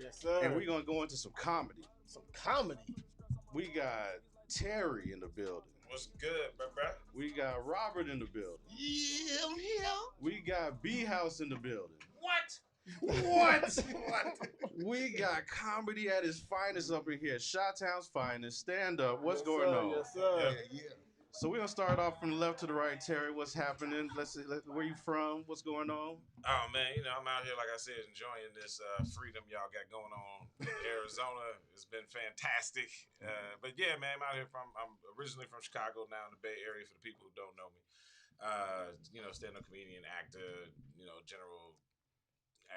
Yes, sir. And we're gonna go into some comedy. Some comedy. We got Terry in the building. What's good, bro? We got Robert in the building. Yeah, I'm here. We got BHouse in the building. What? What? We got comedy at its finest up in here. Chi-Town's finest. Stand up. What's Yes, going sir. on? Yes, sir. Yeah. So we're gonna start off from the left to the right. Terry, what's happening? Let's see, where you from? What's going on? Oh man, I'm out here, like I said, enjoying this freedom y'all got going on in Arizona. It's been fantastic. But yeah, man, I'm out here I'm originally from Chicago, now in the Bay Area for the people who don't know me. Stand-up comedian, actor, general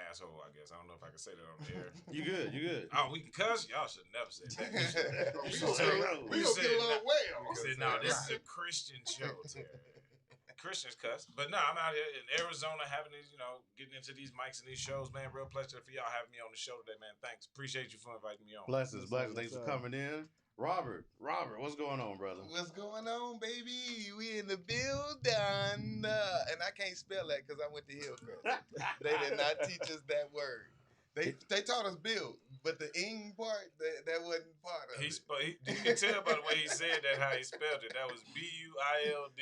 asshole, I guess. I don't know if I can say that on the air. You good. Oh, we can cuss? Y'all should never say that. We gonna get a little well. We said, no, this is a Christian show, Terry. Christians cuss. But no, I'm out here in Arizona having these, getting into these mics and these shows, man. Real pleasure for y'all having me on the show today, man. Thanks. Appreciate you for inviting me on. Blessings. Thanks for coming in. Robert, what's going on, brother? What's going on, baby? We in the building. And I can't spell that because I went to Hillcrest. They did not teach us that word. They taught us build, but the ing part, that wasn't part of it. You can tell by the way he said that how he spelled it. That was BUILD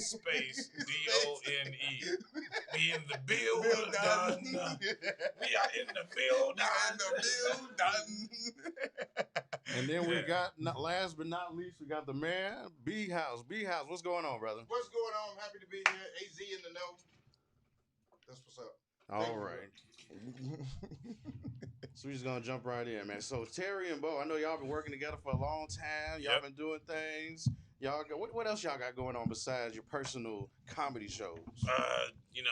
space DONE. We in the building. We are in the building. And then we got, last but not least, we got the man, BHouse. BHouse, what's going on, brother? What's going on? I'm happy to be here. AZ in the know. That's what's up. All right. So we're just gonna jump right in, man. So Terry and Bo, I know y'all been working together for a long time. Y'all been doing things. Y'all got what else y'all got going on besides your personal comedy shows?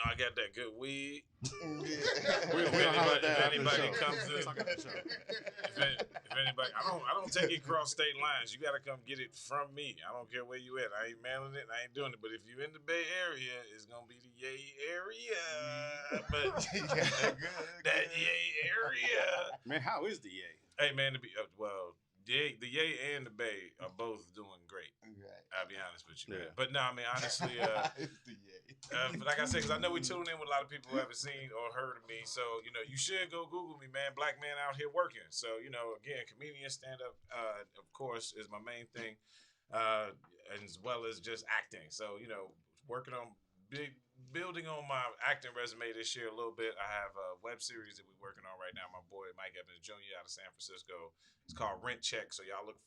I got that good weed. If anybody comes in, if anybody, I don't take it across state lines. You got to come get it from me. I don't care where you at. I ain't mailing it. I ain't doing it. But if you're in the Bay Area, it's gonna be the Yay area. But that Yay area, man, how is the Yay? Hey man, the Yay and the Bay are both doing great. Right. I'll be honest with you, man. Yeah. But no, I mean, honestly, but like I said, because I know we tune in with a lot of people who haven't seen or heard of me. So, you should go Google me, man. Black man out here working. So, again, comedian, stand-up, of course, is my main thing, as well as just acting. So, working on building on my acting resume this year a little bit. I have a web series that we're working on right now. My boy Mike Evans Jr. out of San Francisco. It's called Rent Check. So y'all look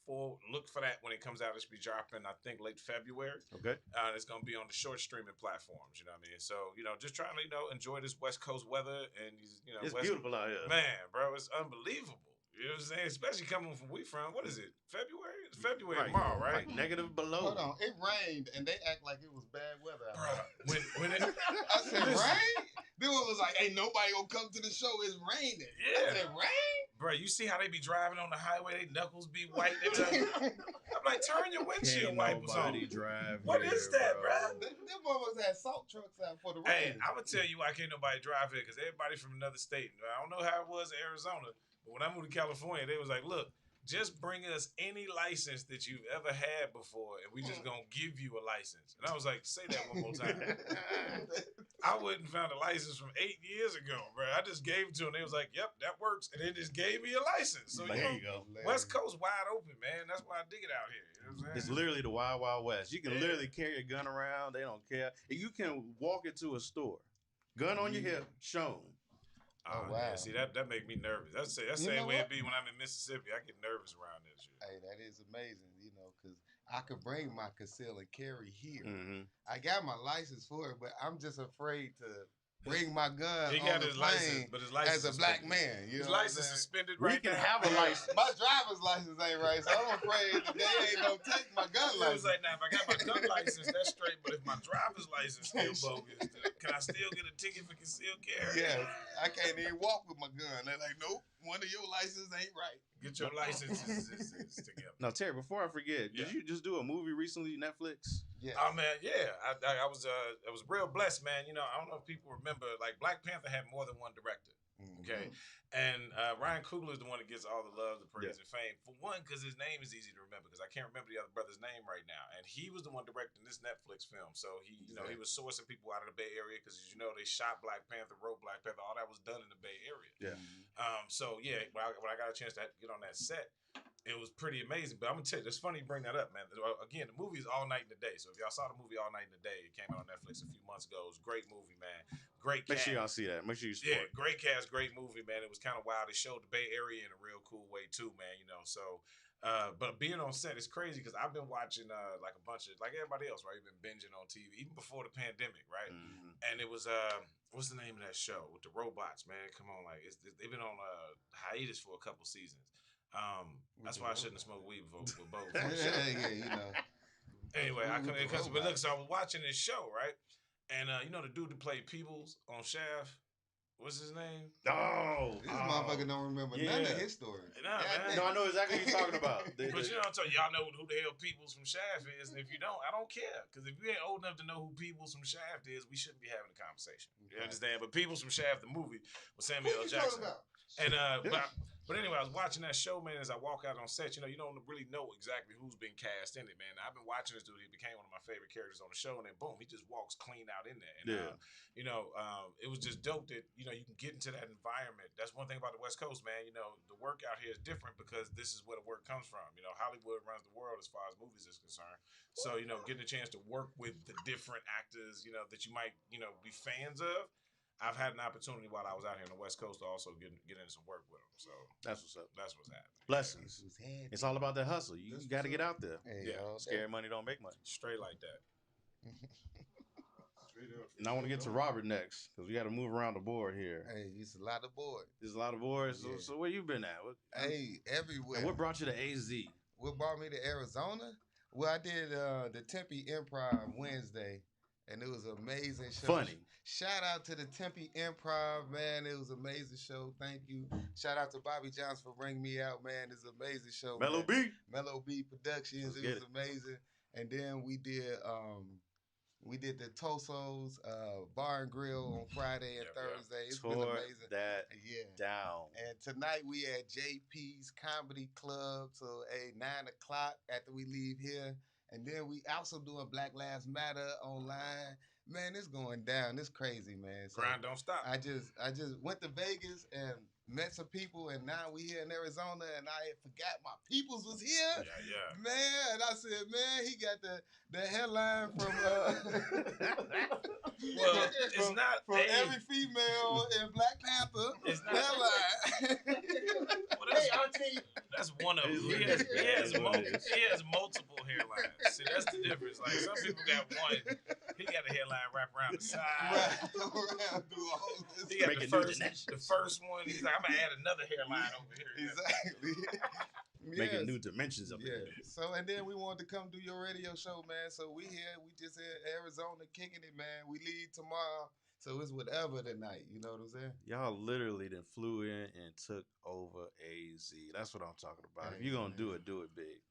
for that when it comes out. It should be dropping, I think, late February. Okay. It's gonna be on the short streaming platforms. You know what I mean? So just trying to enjoy this West Coast weather and it's beautiful out here. Man, bro, it's unbelievable. You know what I'm saying? Especially coming from what is it? February? It's February tomorrow, right? Like negative below. Hold on, it rained and they act like it was bad weather out Bro, when it, I said, rain? Then it was like, ain't nobody gonna come to the show, it's raining. Yeah. I said, rain? Bro, you see how they be driving on the highway? They knuckles be white. I'm like, turn your windshield wipers on. Drive What here, is that, bro? Them motherfuckers had salt trucks out for the rain. Hey, I'm gonna tell you why can't nobody drive here because everybody from another state. I don't know how it was in Arizona, but when I moved to California, they was like, look, just bring us any license that you've ever had before, and we just gonna give you a license. And I was like, say that one more time. I wouldn't found a license from 8 years ago, bro. I just gave it to them. They was like, yep, that works. And they just gave me a license. So there you go. West Coast wide open, man. That's why I dig it out here. You know what I'm saying? It's literally the Wild Wild West. You can literally carry a gun around. They don't care. You can walk into a store, gun on your hip, shown. Oh, wow. Yeah, see, that make me nervous. That's the same way it be when I'm in Mississippi. I get nervous around that shit. Hey, that is amazing, because I could bring my conceal and carry here. Mm-hmm. I got my license for it, but I'm just afraid to bring my gun he on got the his plane license, but his license as a black man. You his know license suspended right We can now. have a license. My driver's license ain't right, so I'm afraid that they ain't gonna take my gun It was license. like, now, if I got my gun license, that's straight. But if my driver's license still bogus, can I still get a ticket for concealed carry? Yeah, I can't even walk with my gun. They're like, nope, one of your licenses ain't right. Get your licenses together. Now, Terry, before I forget, did you just do a movie recently, Netflix? Yeah. Oh man, yeah. I was real blessed, man. I don't know if people remember, like Black Panther had more than one director. Mm-hmm. Okay. And Ryan Coogler is the one that gets all the love, the praise, and fame. For one, because his name is easy to remember, because I can't remember the other brother's name right now. And he was the one directing this Netflix film. So he, he was sourcing people out of the Bay Area because, as you know, they shot Black Panther, wrote Black Panther. All that was done in the Bay Area. Yeah. So yeah, when I got a chance to get on that set, it was pretty amazing. But I'm gonna tell you, it's funny you bring that up, man. Again, the movie is All Night in the Day. So if y'all saw the movie All Night in the Day, it came out on Netflix a few months ago. It was a great movie, man. Great cast. Make sure y'all see that. Make sure you support. Yeah, great cast, great movie, man. It was kind of wild. It showed the Bay Area in a real cool way too, man. So, but being on set is crazy because I've been watching like a bunch of, like everybody else, right? You've been binging on TV even before the pandemic, right? Mm-hmm. And it was what's the name of that show with the robots, man? Come on, like they've been on hiatus for a couple seasons. That's why I shouldn't have smoked weed before with both. Yeah. Anyway, but look, so I was watching this show, right? And the dude that played Peebles on Shaft, what's his name? This motherfucker don't remember none of his story. Nah, man. No, I know exactly what you're talking about. But you know what I'm talking, y'all know who the hell Peebles from Shaft is, and if you don't, I don't care. Because if you ain't old enough to know who Peebles from Shaft is, we shouldn't be having a conversation. You understand? But Peebles from Shaft, the movie, with Samuel L. Jackson. And but anyway, I was watching that show, man. As I walk out on set, you don't really know exactly who's been cast in it, man. I've been watching this dude. He became one of my favorite characters on the show, and then boom, he just walks clean out in there. And it was just dope that you can get into that environment. That's one thing about the West Coast, man. The work out here is different because this is where the work comes from. Hollywood runs the world as far as movies is concerned. So getting a chance to work with the different actors, that you might be fans of. I've had an opportunity while I was out here on the West Coast to also get into some work with them. So that's what's up. That's what's happening. Blessings. It's all about that hustle. You got to get out there. Scary money don't make money. Straight like that. And I want to get to Robert next because we got to move around the board here. Hey, it's a lot of boards. There's a lot of boards. Yeah. So where you been at? Everywhere. And what brought you to AZ? What brought me to Arizona? Well, I did the Tempe Improv Wednesday, and it was an amazing show. Funny. Shout out to the Tempe Improv, man. It was an amazing show. Thank you. Shout out to Bobby Johnson for bringing me out, man. It's an amazing show. Mellow B. Mellow B Productions. It was amazing. And then we did the Tosos Bar and Grill on Friday and Thursday. It's been amazing. That down. And tonight we at JP's Comedy Club till 9 o'clock after we leave here. And then we also doing Black Lives Matter online. Man, it's going down. It's crazy, man. So grind don't stop. I just went to Vegas and met some people, and now we here in Arizona, and I forgot my peoples was here. Yeah. Man, I said, man, he got the headline from well, it's not from every female in Black Panther. It's not headline. Hey, auntie. That's one of them. He has multiple hairlines. See, that's the difference. Like some people got one. He got a hairline wrapped around the side. He got the first one. He's like, I'm gonna add another hairline over here. Exactly. Making new dimensions of it. So, and then we wanted to come do your radio show, man. So we here. We just in Arizona kicking it, man. We leave tomorrow. So it's whatever tonight. You know what I'm saying? Y'all literally then flew in and took over AZ. That's what I'm talking about. If you're going to do it big.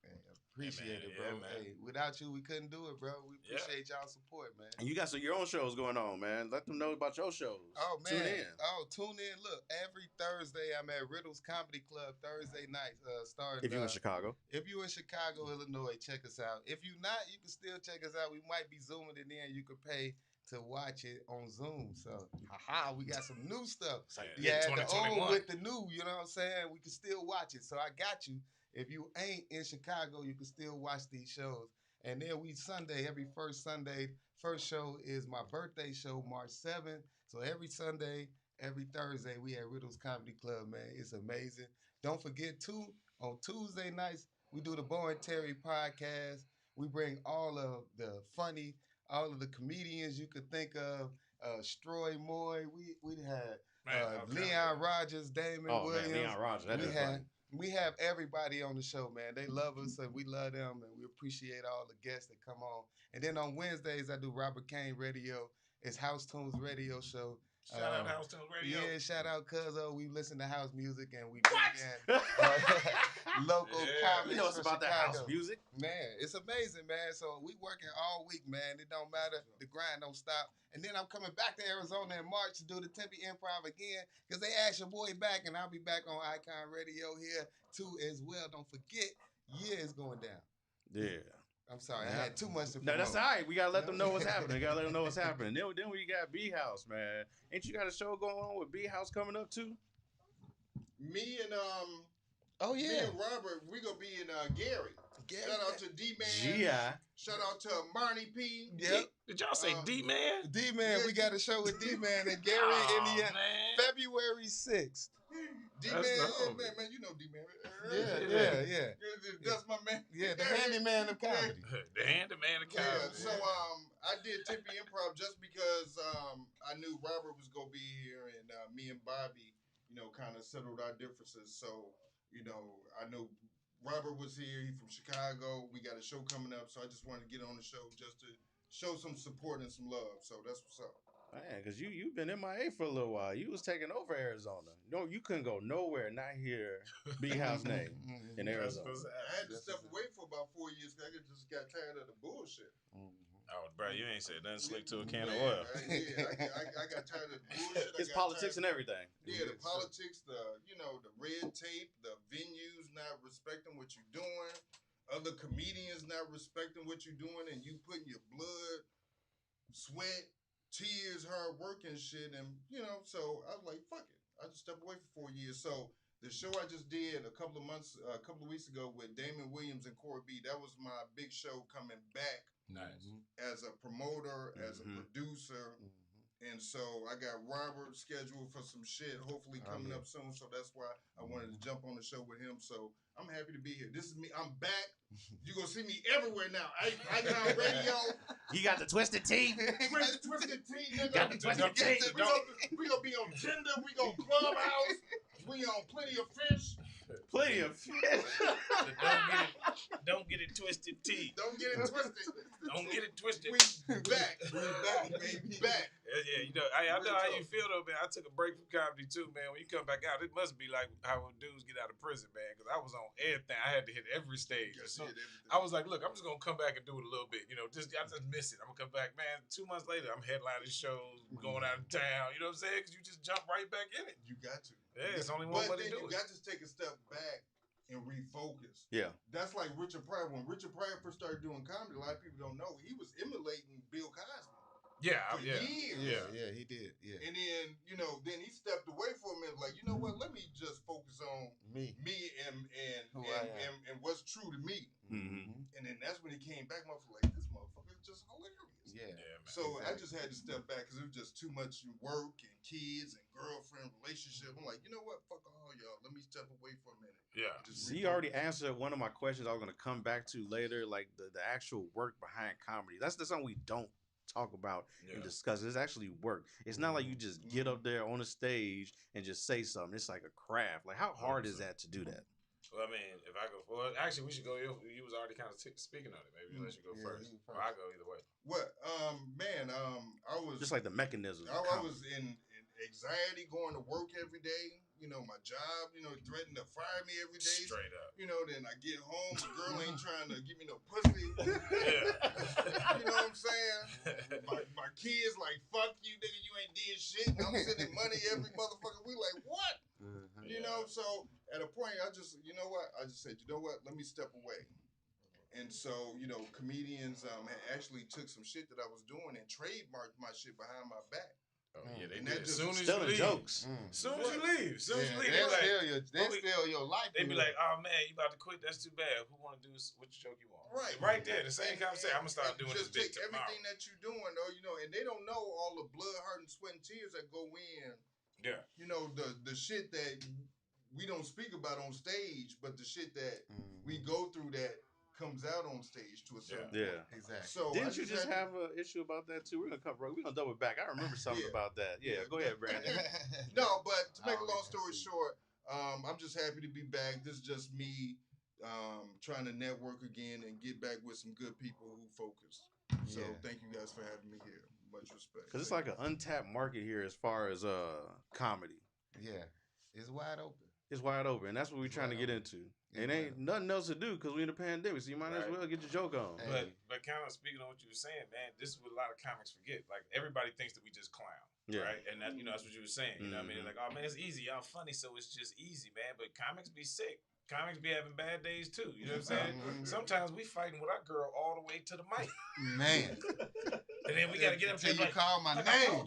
Appreciate it, bro. Hey, without you, we couldn't do it, bro. We appreciate y'all support, man. And you got your own shows going on, man. Let them know about your shows. Oh, man. Tune in. Tune in. Look, every Thursday, I'm at Riddle's Comedy Club, Thursday nights. Starting. If you're in Chicago. If you're in Chicago, Illinois, check us out. If you're not, you can still check us out. We might be zooming it in. You can pay to watch it on Zoom. So, we got some new stuff. Yeah, the old with the new, you know what I'm saying? We can still watch it. So I got you. If you ain't in Chicago, you can still watch these shows. And then Sunday, every first Sunday, first show is my birthday show, March 7th. So every Sunday, every Thursday, we at Riddle's Comedy Club, man. It's amazing. Don't forget, too, on Tuesday nights, we do the Bo and Terry podcast. We bring all of the funny, all of the comedians you could think of. Stroy Moy, we had Leon Rogers, Damon Williams. Man, Leon Rogers, that is funny. We have everybody on the show, man. They love us, and we love them, and we appreciate all the guests that come on. And then on Wednesdays, I do Robert Kane Radio. It's House Tunes Radio Show. Shout out House Tunes Radio. Yeah, shout out Cuzzo. We listen to house music and we bring in local comics. You know it's about that house music. Man, it's amazing, man. So we working all week, man. It don't matter. The grind don't stop. And then I'm coming back to Arizona in March to do the Tempe Improv again because they asked your boy back, and I'll be back on Icon Radio here too as well. Don't forget, year is going down. Yeah. I'm sorry, I had too much to promote. No, that's all right. We gotta let them know what's happening. We gotta let them know what's happening. Then we got BHouse, man. Ain't you got a show going on with BHouse coming up too? Me and oh me yeah, and Robert, we gonna be in Gary. Shout out to D-Man. G.I. Shout out to Marnie P. Yep. Did y'all say D-Man? D-Man, we got a show with D-Man in Gary, Indiana, February 6th. D-Man, dope. man, you know D-Man. Yeah. That's my man. Yeah, the handyman of comedy. The handyman of Yeah, comedy. so I did Tempe Improv just because I knew Robert was gonna be here, and me and Bobby, kind of settled our differences. So, I know Robert was here. He's from Chicago. We got a show coming up, so I just wanted to get on the show just to show some support and some love. So that's what's up. Man, because you've been MIA for a little while. You was taking over Arizona. No, you couldn't go nowhere, not hear BHouse name in Arizona. I had to step away for about 4 years because I just got tired of the bullshit. Oh, bro, you ain't said nothing slick to a can of Man, oil. I got tired of the bullshit. It's politics and everything. Yeah, the politics, the red tape, the venues not respecting what you're doing, other comedians not respecting what you're doing, and you putting your blood, sweat, tears, hard work and shit, and so I was like, fuck it. I just stepped away for 4 years. So the show I just did a couple of weeks ago with Damon Williams and Corey B, that was my big show coming back. Nice. As a promoter, as a producer. And so I got Robert scheduled for some shit, hopefully coming up soon. So that's why I wanted to jump on the show with him. So I'm happy to be here. This is me. I'm back. You're going to see me everywhere now. Icon Radio. You got the twisted tea. Twisted Tea, nigga. Got the twisted tea. We going to be on Tinder. We going to Clubhouse. We on Plenty of Fish. Plenty of fish. Don't get it twisted, T. Don't get it twisted. Don't get it twisted. We back. We back. Yeah, I know how you feel though, man. I took a break from comedy too, man. When you come back out, it must be like how dudes get out of prison, man. Because I was on everything. I had to hit every stage. So I was like, look, I'm just gonna come back and do it a little bit. I just miss it. I'm gonna come back, man. 2 months later, I'm headlining shows, going out of town. You know what I'm saying? Because you just jump right back in it. You got to. Yeah, it's only one way to do it. You got to take a step back and refocus. Yeah. That's like Richard Pryor. When Richard Pryor first started doing comedy, a lot of people don't know, he was emulating Bill Cosby. Yeah, for years. Yeah, he did. Yeah. And then, then he stepped away for a minute, like, you know what, let me just focus on Me and what's true to me. Mm-hmm. And then that's when he came back, and I was like, this motherfucker is just hilarious. Yeah. Man. So I just had to step back because it was just too much work and kids and girlfriend relationship. I'm like, you know what? Fuck all y'all. Let me step away for a minute. Yeah. See, you already answered one of my questions I was going to come back to later, like the actual work behind comedy. That's something we don't talk about and discuss. It's actually work. It's not like you just get up there on a stage and just say something. It's like a craft. Like, how hard is that to do that? Well, I mean, if I go, actually, we should go. You was already kind of speaking on it. Maybe let you go first. Or I go either way. What? Man, I was just like the mechanism. I was in anxiety going to work every day. My job, threatened to fire me every day. Straight up. Then I get home, the girl ain't trying to give me no pussy. You know what I'm saying? My kids like, fuck you, nigga, you ain't did shit. And I'm sending money every motherfucker. We like, what? So at a point, I just, I just said, let me step away. And so, comedians actually took some shit that I was doing and trademarked my shit behind my back. Oh yeah, they And did. that As soon as Still you leave, jokes. Soon as you leave, They steal your life. They be like, oh man, you about to quit? That's too bad. Who want to do which joke you want? Right there, the same conversation. I'm gonna start doing this just take bit tomorrow. everything that you're doing, though, and they don't know all the blood, heart, and sweat and tears that go in. Yeah. The shit that we don't speak about on stage, but the shit that we go through that comes out on stage to a certain point. Yeah, exactly. So didn't you just have an issue about that too? We're gonna double back. I remember something about that. Yeah, go ahead, Brandon. No, but to make a long story short, I'm just happy to be back. This is just me trying to network again and get back with some good people who focus. So thank you guys for having me here. Much respect. Because it's like an untapped market here as far as comedy. Yeah, it's wide open. It's wide open, and that's what we're trying to get into. It ain't nothing else to do because we in the pandemic, so you might as well get your joke on. But kind of speaking on what you were saying, man, this is what a lot of comics forget. Like everybody thinks that we just clown, right? And that that's what you were saying. You know what I mean? Like, oh man, it's easy, y'all funny, so it's just easy, man. But comics be sick. Comics be having bad days too. You know what I'm saying? Sometimes we fighting with our girl all the way to the mic, man. And then we gotta get up to you call my name.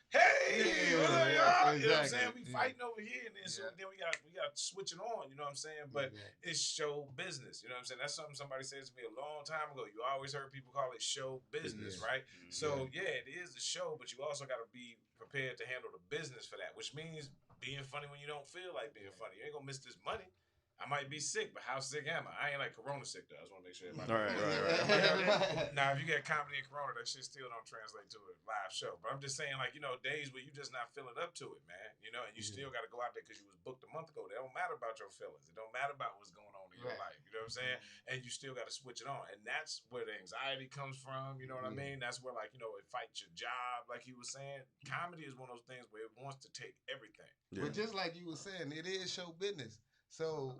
Hey, what up, y'all? Exactly. You know what I'm saying? We fighting over here, and then so then we got switch it on. You know what I'm saying? But it's show business. You know what I'm saying? That's something somebody said to me a long time ago. You always heard people call it show business, right? So it is a show, but you also got to be prepared to handle the business for that, which means being funny when you don't feel like being funny. You ain't gonna miss this money. I might be sick, but how sick am I? I ain't like Corona sick though. I just want to make sure. Right. Now, if you get comedy and Corona, that shit still don't translate to a live show. But I'm just saying, like, you know, days where you just not feeling up to it, man. You know, and you still got to go out there because you was booked a month ago. It don't matter about your feelings. It don't matter about what's going on in your life. You know what I'm saying? And you still got to switch it on. And that's where the anxiety comes from. You know what I mean? That's where, like, you know, it fights your job, like you were saying. Comedy is one of those things where it wants to take everything. But just like you were saying, it is show business. So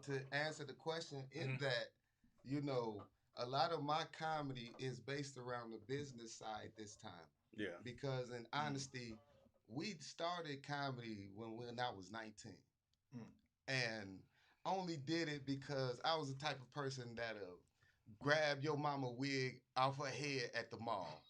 to answer the question, in that, you know, a lot of my comedy is based around the business side this time. Yeah. Because in honesty, we started comedy when I was 19. And only did it because I was the type of person that'll grab your mama wig off her head at the mall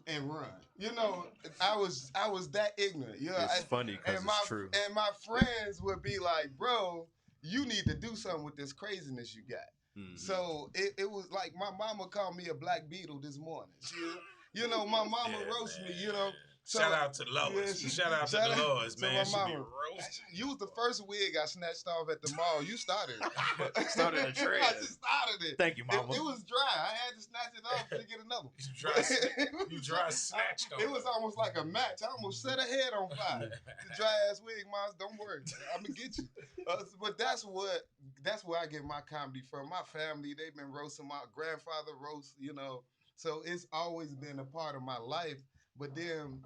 and run. You know, I was that ignorant. You know, it's funny because it's true. And my friends would be like, bro, you need to do something with this craziness you got. So it was like my mama called me a black beetle this morning. You know, my mama roast me, you know. So, shout out to Lois. Shout out to Dolores, man. So my mama, you was the first wig I snatched off at the mall. You started it. Started a trend. I just started it. Thank you, mama. It was dry. I had to snatch it off to get another one. You dry snatched on it. Was almost like a match. I almost set her head on fire. The dry ass wig, Mom. Don't worry. I'm gonna get you. But that's where I get my comedy from. My family, they've been roasting. My grandfather roast, you know. So it's always been a part of my life. But then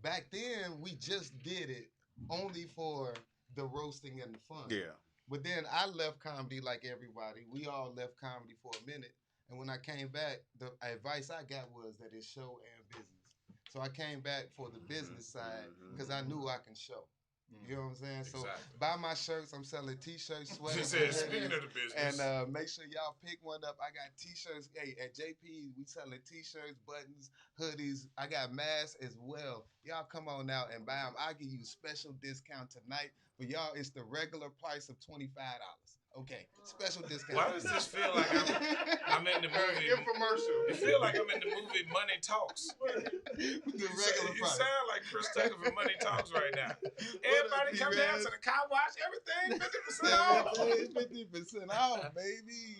back then, we just did it only for the roasting and the fun. Yeah. But then I left comedy like everybody. We all left comedy for a minute. And when I came back, the advice I got was that it's show and business. So I came back for the business side because I knew I can show. You know what I'm saying? So buy my shirts. I'm selling T-shirts, sweaters. Speaking of the business. And make sure y'all pick one up. I got T-shirts. Hey, at JP, we selling T-shirts, buttons, hoodies. I got masks as well. Y'all come on out and buy them. I'll give you a special discount tonight. For y'all, it's the regular price of $25. Okay, special discount. Why does this feel like I'm in the movie? Infomercial. It feel like I'm in the movie Money Talks. The regular You price. sound like Chris Tucker from Money Talks right now. Everybody come down to the car wash. Everything 50% off. 50% off, baby.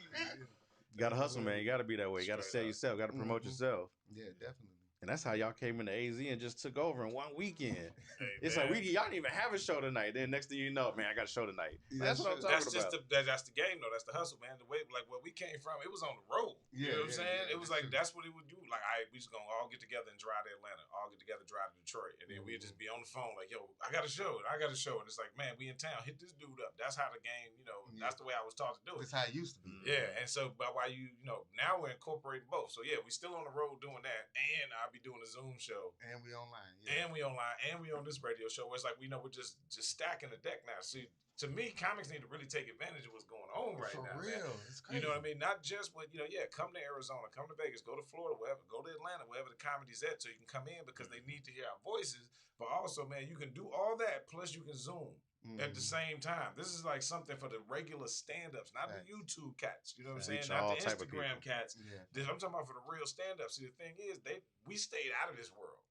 You gotta hustle, man. You gotta be that way. You gotta sell yourself. You gotta promote yourself. Yeah, definitely. And that's how y'all came into AZ and just took over in one weekend. Hey, it's like y'all didn't even have a show tonight. Then next thing you know, man, I got a show tonight. Yeah, that's what I'm talking about. That's the game though. That's the hustle, man. The way like where we came from, it was on the road. You know what I'm saying? It was like that's what it would do. Like we just gonna all get together and drive to Atlanta, all get together, drive to Detroit, and then we'd just be on the phone like, yo, I got a show, and it's like, man, we in town, hit this dude up. That's how the game, you know, that's the way I was taught to do it. That's how it used to be. Yeah, and so but while you know, now we're incorporating both. So yeah, we still on the road doing that, and I'll be doing a Zoom show. And we online. And we online, and we on this radio show where it's like we know we're just stacking the deck now. See, to me, comics need to really take advantage of what's going on right now. For real. Man. It's crazy. You know what I mean? Not just what, come to Arizona, come to Vegas, go to Florida, wherever, go to Atlanta, wherever the comedy's at, so you can come in because they need to hear our voices. But also, man, you can do all that, plus you can Zoom. At the same time. This is like something for the regular stand-ups, not the YouTube cats. You know what I'm saying? Not the Instagram cats. Yeah. I'm talking about for the real stand-ups. See, the thing is, we stayed out of this world.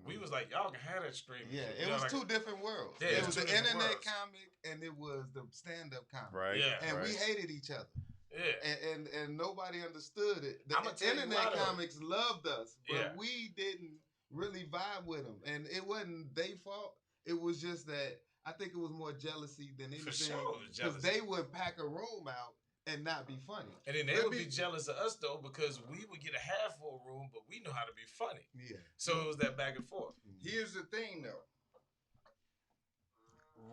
We was like, y'all can have that stream. Yeah, it was two different worlds. Yeah, it was the internet comic and it was the stand-up comic. Right. Yeah. And we hated each other. Yeah. And nobody understood it. The internet comics loved us, but we didn't really vibe with them. And it wasn't their fault. It was just that I think it was more jealousy than anything. For sure, because they would pack a room out and not be funny. And then they would be jealous of us though because we would get a half full room, but we know how to be funny. Yeah. So it was that back and forth. Here's the thing though.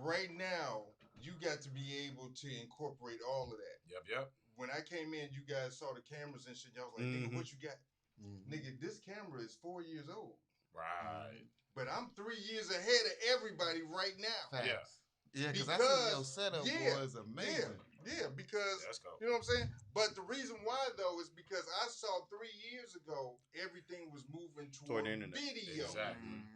Right now, you got to be able to incorporate all of that. Yep. When I came in, you guys saw the cameras and shit. Y'all was like, nigga, what you got? Nigga, this camera is 4 years old. Right. But I'm 3 years ahead of everybody right now. Facts. Yeah. Yeah, because I see your setup was amazing. Yeah, because, you know what I'm saying? But the reason why, though, is because I saw 3 years ago, everything was moving toward the internet. video. Exactly.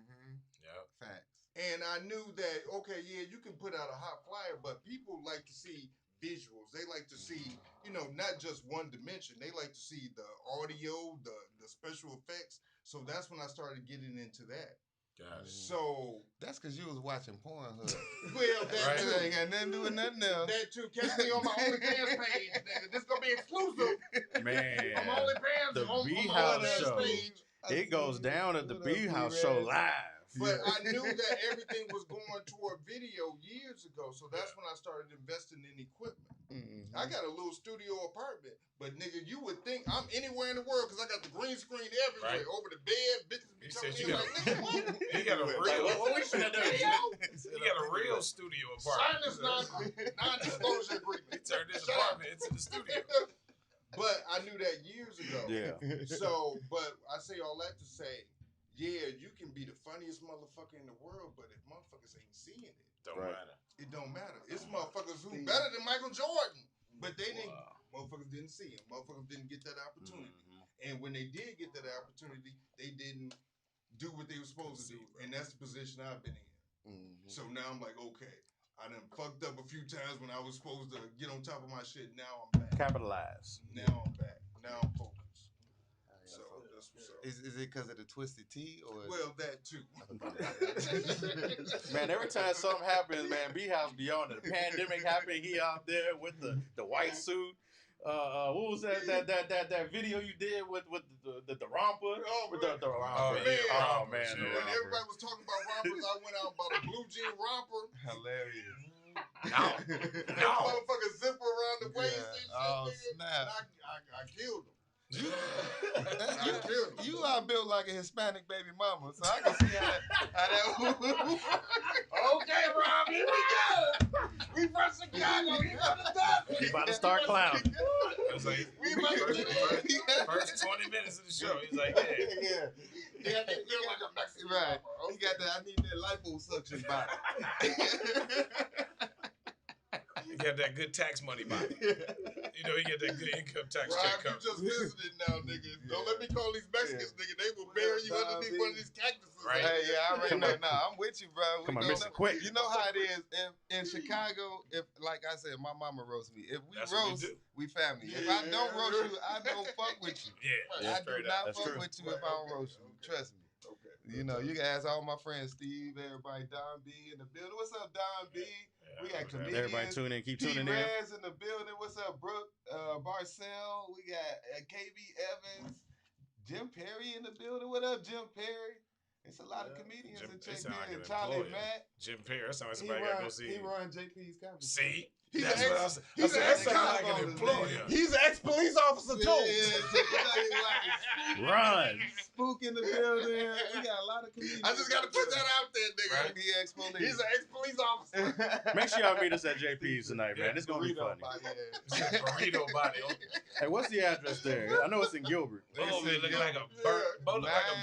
Yep. Facts. And I knew that, okay, yeah, you can put out a hot flyer, but people like to see visuals. They like to see, you know, not just one dimension. They like to see the audio, the special effects. So that's when I started getting into that. Gotcha. So that's because you was watching Pornhub. Well, that too. Ain't got nothing to do with nothing else. That too. Catch me on my OnlyFans page, nigga. This gonna be exclusive. Man, I'm OnlyFans the on BHouse my show. page. It goes down at the BHouse show live. But I knew that everything was going toward video years ago, so that's when I started investing in equipment. I got a little studio apartment, but nigga, you would think I'm anywhere in the world because I got the green screen everywhere, over the bed. Bitches be coming in like, nigga, what? He got a real. What we should have done? He got a real studio apartment. Sign this non-disclosure agreement. He turned his apartment into the studio. But I knew that years ago. Yeah. So, but I say all that to say, yeah, you can be the funniest motherfucker in the world, but if motherfuckers ain't seeing it, Don't matter. It don't matter. It's motherfuckers who better than Michael Jordan, but they didn't. Motherfuckers didn't see him. Motherfuckers didn't get that opportunity. And when they did get that opportunity, they didn't do what they were supposed to do, and that's the position I've been in. So now I'm like, okay, I done fucked up a few times when I was supposed to get on top of my shit. Now I'm back. Capitalize. Now I'm back. Now I'm focused. So that's what's up. Is it because of the twisted tea or? Well, that too. Man, every time something happens, man, BHouse be on it. The pandemic happened, he out there with the white suit. What was that video you did with the romper? With the romper. Oh man. When everybody was talking about rompers, I went out and bought a blue jean romper. Hilarious. No. Motherfucker zipper around the waist and shit. Oh, nigga. snap. And I killed him. You are built like a Hispanic baby mama, so I can see how that Okay, Rob, here we go. We from Chicago. He from the top. He about to start clowning. It was like first 20 minutes of the show. He's like, yeah. Yeah, they feel like a Mexican. Right. Rapper. He got that. I need that liposuction body. he got that good tax money body. You know, he got that good income tax Rob, check you coming. just visited now, nigga. Don't let me call these Mexicans, nigga. They will bury you underneath one of these cactuses. Right. Hey, yeah, I already know. Nah, I'm with you, bro. Come on, Mr. Quick. You know how it is in Chicago. If, like I said, my mama roast me. If we That's what we roast, do. we family. If I don't roast you, I don't fuck with you. Yeah. I do not That's fuck true. with you if I don't roast you. Trust me. Okay. You know, you can ask all my friends, Steve, everybody, Don B in the building. What's up, Don B? We got comedians. Everybody tune in. Keep tuning in. T-Rez in the building. What's up, Brooke? Barcel. We got KB Evans. Jim Perry in the building. What up, Jim Perry? It's a lot of comedians Jim- that they check sound like in. an Charlie employee. Matt. Jim Perry. That sounds like He somebody got to go run, see. he run JP's comedy. See? He's That's an what I ex- said. I he's said, an that sounds like ex-cop an on employer. his He's an ex-police officer, too. Run. Spook in the building. We got a lot of comedians. I just got to put that out there, nigga. Right. He ex-police. He's an ex-police officer. Make sure y'all meet us at JP's tonight, man. It's gonna be funny. Burrito body. Hey, what's the address there? I know it's in Gilbert. Both of it looking like a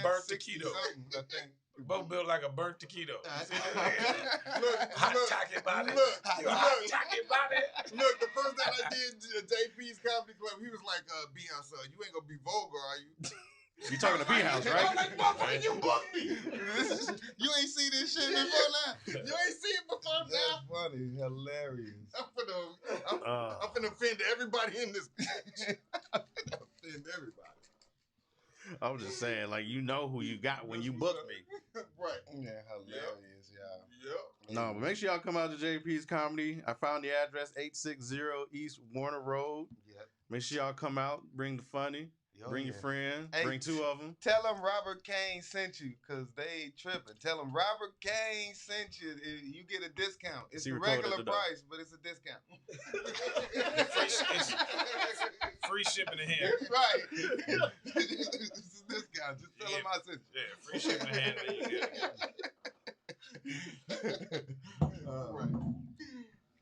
burnt taquito. I think. Both built like a burnt taquito. Look, Hot look, chocolate body. look, You a hot chocolate body. Look, the first time I did JP's Comedy Club, he was like, BHouse, you ain't gonna be vulgar, are you? You talking to BHouse, I'm right? like, motherfucker, you booked me. You ain't see this shit before now. You ain't seen it before now. That's funny, hilarious. I'm finna offend everybody in this bitch. Offend everybody. I was just saying, like, you know who you got when you book me. Right. Yeah, hilarious, y'all. Yep. No, but make sure y'all come out to JP's Comedy. I found the address, 860 East Warner Road. Yep. Make sure y'all come out, bring the funny, bring your friend, Hey, bring two of them. Tell them Robert Kane sent you, because they tripping. Tell them Robert Kane sent you. You get a discount. It's the Secret code at regular the door. price, but it's a discount. shipping and handling. Right. This is this guy. Just tell him I sent Yeah, free shipping and handling. You get it. you.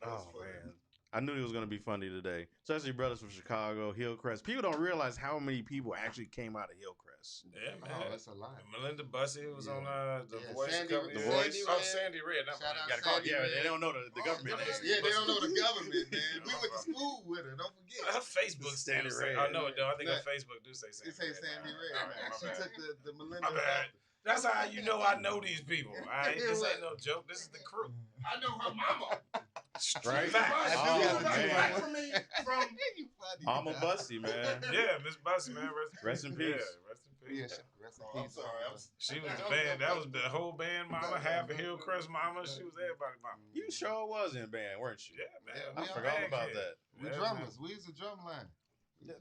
Oh man, I knew it was gonna be funny today, especially brothers from Chicago, Hillcrest. People don't realize how many people actually came out of Hillcrest. Yeah, man. Oh, that's a lot. Melinda Bussey was on The Yeah, Voice. Sandy- a couple The years. Voice. Oh, Sandy Red. Shout out Gotta call. Sandy Yeah, Red. they don't know the government. Yeah, they don't know the government, man. We went to school with her. Don't forget. Her Facebook Sandy still say. Red. Oh no, it don't. I think her Nah. Facebook do say It Sandy say Red. Sandy All Red. right, my She bad. took the Melinda. My bad. That's how you know I know these people. All right, this ain't no joke. This is the crew. I know her mama. Right? Facts. I Oh, do got the man. Back from me from You funny. I'm a Bussy, man. Yeah, Miss Bussey, man. Rest in Yeah, peace. rest in peace. Yeah, rest in Oh, I'm peace. sorry. She was the band. That was the whole band mama, half a Hillcrest mama. She was everybody mama. You sure was in band, weren't you? Yeah, man. Yeah, I we forgot band about kid. that. We Yeah, drummers. We was a drum line.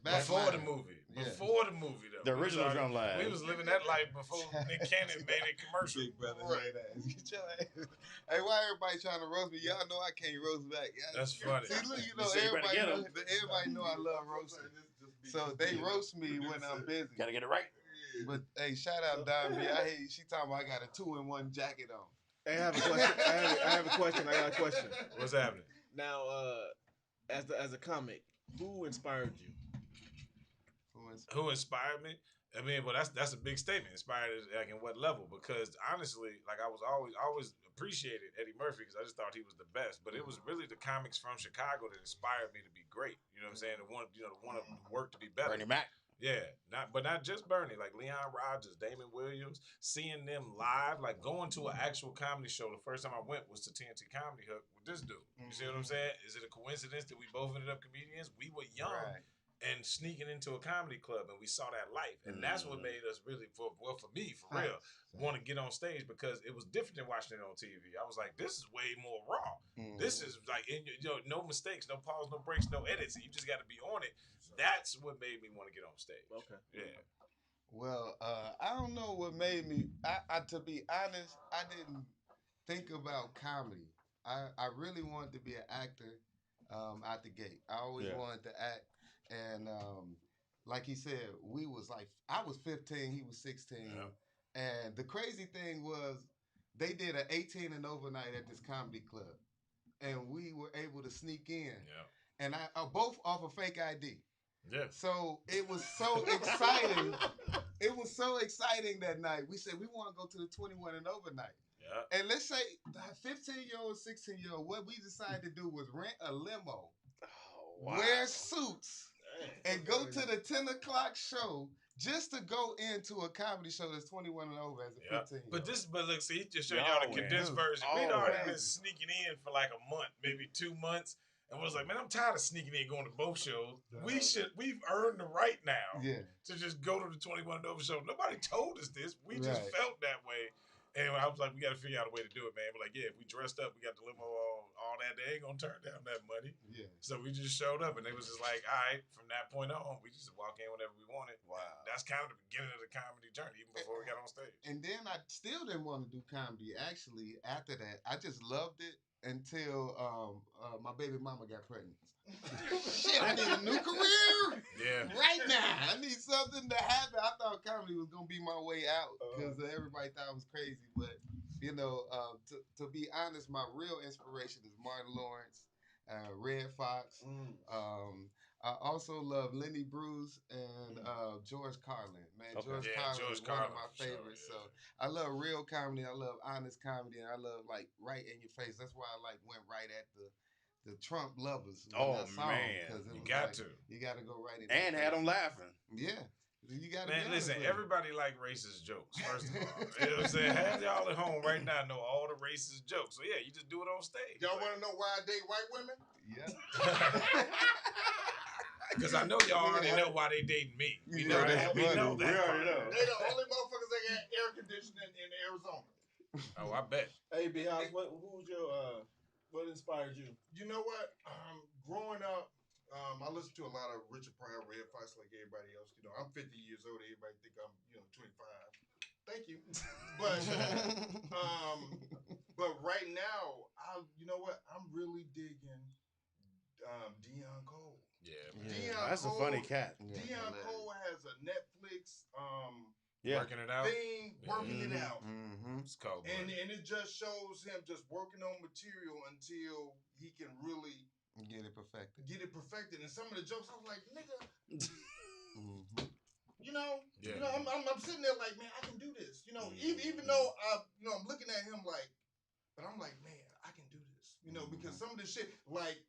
Before the movie. Yeah. Before the movie, though. The original We was drum line. We was living that life before Nick Cannon made it commercial. Big brother, right. Get your ass. Hey, why everybody trying to roast me? Y'all know I can't roast back. Y'all- That's funny. See, look, you know, You say you better everybody, get 'em. everybody know I love roasting. So they roast me when I'm busy. Gotta get it right. But hey, shout out Don B. I hate she talking about I got a 2-in-1 jacket on. Hey, I have a question. I have a question. I got a question. What's happening? Now, as a comic, who inspired you? Who inspired me? I mean, well, that's a big statement. Inspired is like in what level? Because honestly, like I was always appreciated Eddie Murphy because I just thought he was the best. But it was really the comics from Chicago that inspired me to be great. You know what I'm saying? To want to work to be better. Bernie Mac. Yeah, not just Bernie, like Leon Rogers, Damon Williams, seeing them live, like going to an actual comedy show. The first time I went was to TNT Comedy Hook with this dude. You see what I'm saying? Is it a coincidence that we both ended up comedians? We were young. Right. And sneaking into a comedy club, and we saw that life, and that's what made us really, for me, for real, want to get on stage because it was different than watching it on TV. I was like, this is way more raw. This is like, no mistakes, no pause, no breaks, no edits. You just got to be on it. That's what made me want to get on stage. Okay. Yeah. Well, I don't know what made me. I to be honest, I didn't think about comedy. I really wanted to be an actor out the gate. I always wanted to act. And like he said, I was 15, he was 16. Yeah. And the crazy thing was they did an 18 and over night at this comedy club. And we were able to sneak in. Yeah. And I both off a fake ID. Yeah. So it was so exciting. It was so exciting that night. We said we want to go to the 21 and over night. Yeah. And let's say the 15-year-old, 16-year-old, what we decided to do was rent a limo, wear suits, and go to the 10 o'clock show just to go into a comedy show that's 21 and over as a 15-year-old. But look, see, he just showed y'all the condensed version. We'd Oh, already crazy. been sneaking in for like a month, maybe 2 months. And was like, man, I'm tired of sneaking in going to both shows. We've earned the right now to just go to the 21 and over show. Nobody told us this. We just felt that way. And I was like, we got to figure out a way to do it, man. But like, yeah, if we dressed up, we got the limo, all that, they ain't going to turn down that money. Yeah. So we just showed up, and they was just like, all right, from that point on, we just walk in whenever we wanted. Wow. And that's kind of the beginning of the comedy journey, even before we got on stage. And then I still didn't want to do comedy. Actually, after that, I just loved it until my baby mama got pregnant. Shit, I need a new career. Yeah. Right now. I need something to happen. I thought comedy was going to be my way out because everybody thought it was crazy. But, you know, to be honest, my real inspiration is Martin Lawrence, Red Fox. I also love Lenny Bruce and George Carlin. Man, George Carlin is one of my favorites. Sure, yeah. So I love real comedy. I love honest comedy. And I love, like, right in your face. That's why I, like, went right at the Trump lovers. Oh, that song, man. 'cause it You was got like, to. You got to go right in. And had them laughing. Yeah. You got to Man, listen, everybody like racist jokes, first of all. You know what I'm saying? Have y'all at home right now know all the racist jokes. So, yeah, you just do it on stage. Y'all want to know why I date white women? Yeah. Because I know y'all already know why they dating me. We know Yeah, that. We that's know funny. that. We already know. They the only motherfuckers that got air conditioning in Arizona. Oh, I bet. Hey, BHouse, who's your what inspired you? You know what? Growing up, I listened to a lot of Richard Pryor, Red Fox, like everybody else. You know, I'm 50 years old. Everybody think I'm, 25. Thank you. But right now, you know what? I'm really digging Deion Cole. Yeah, Deion That's a funny cat. Deion Cole has a Netflix Working it out. thing, working it out. It's cold. And it just shows him just working on material until he can really get it perfected. And some of the jokes, I was like, nigga, you know, I'm sitting there like, man, I can do this. You know, even though I'm looking at him like, but I'm like, man, I can do this. You know, because some of the shit, like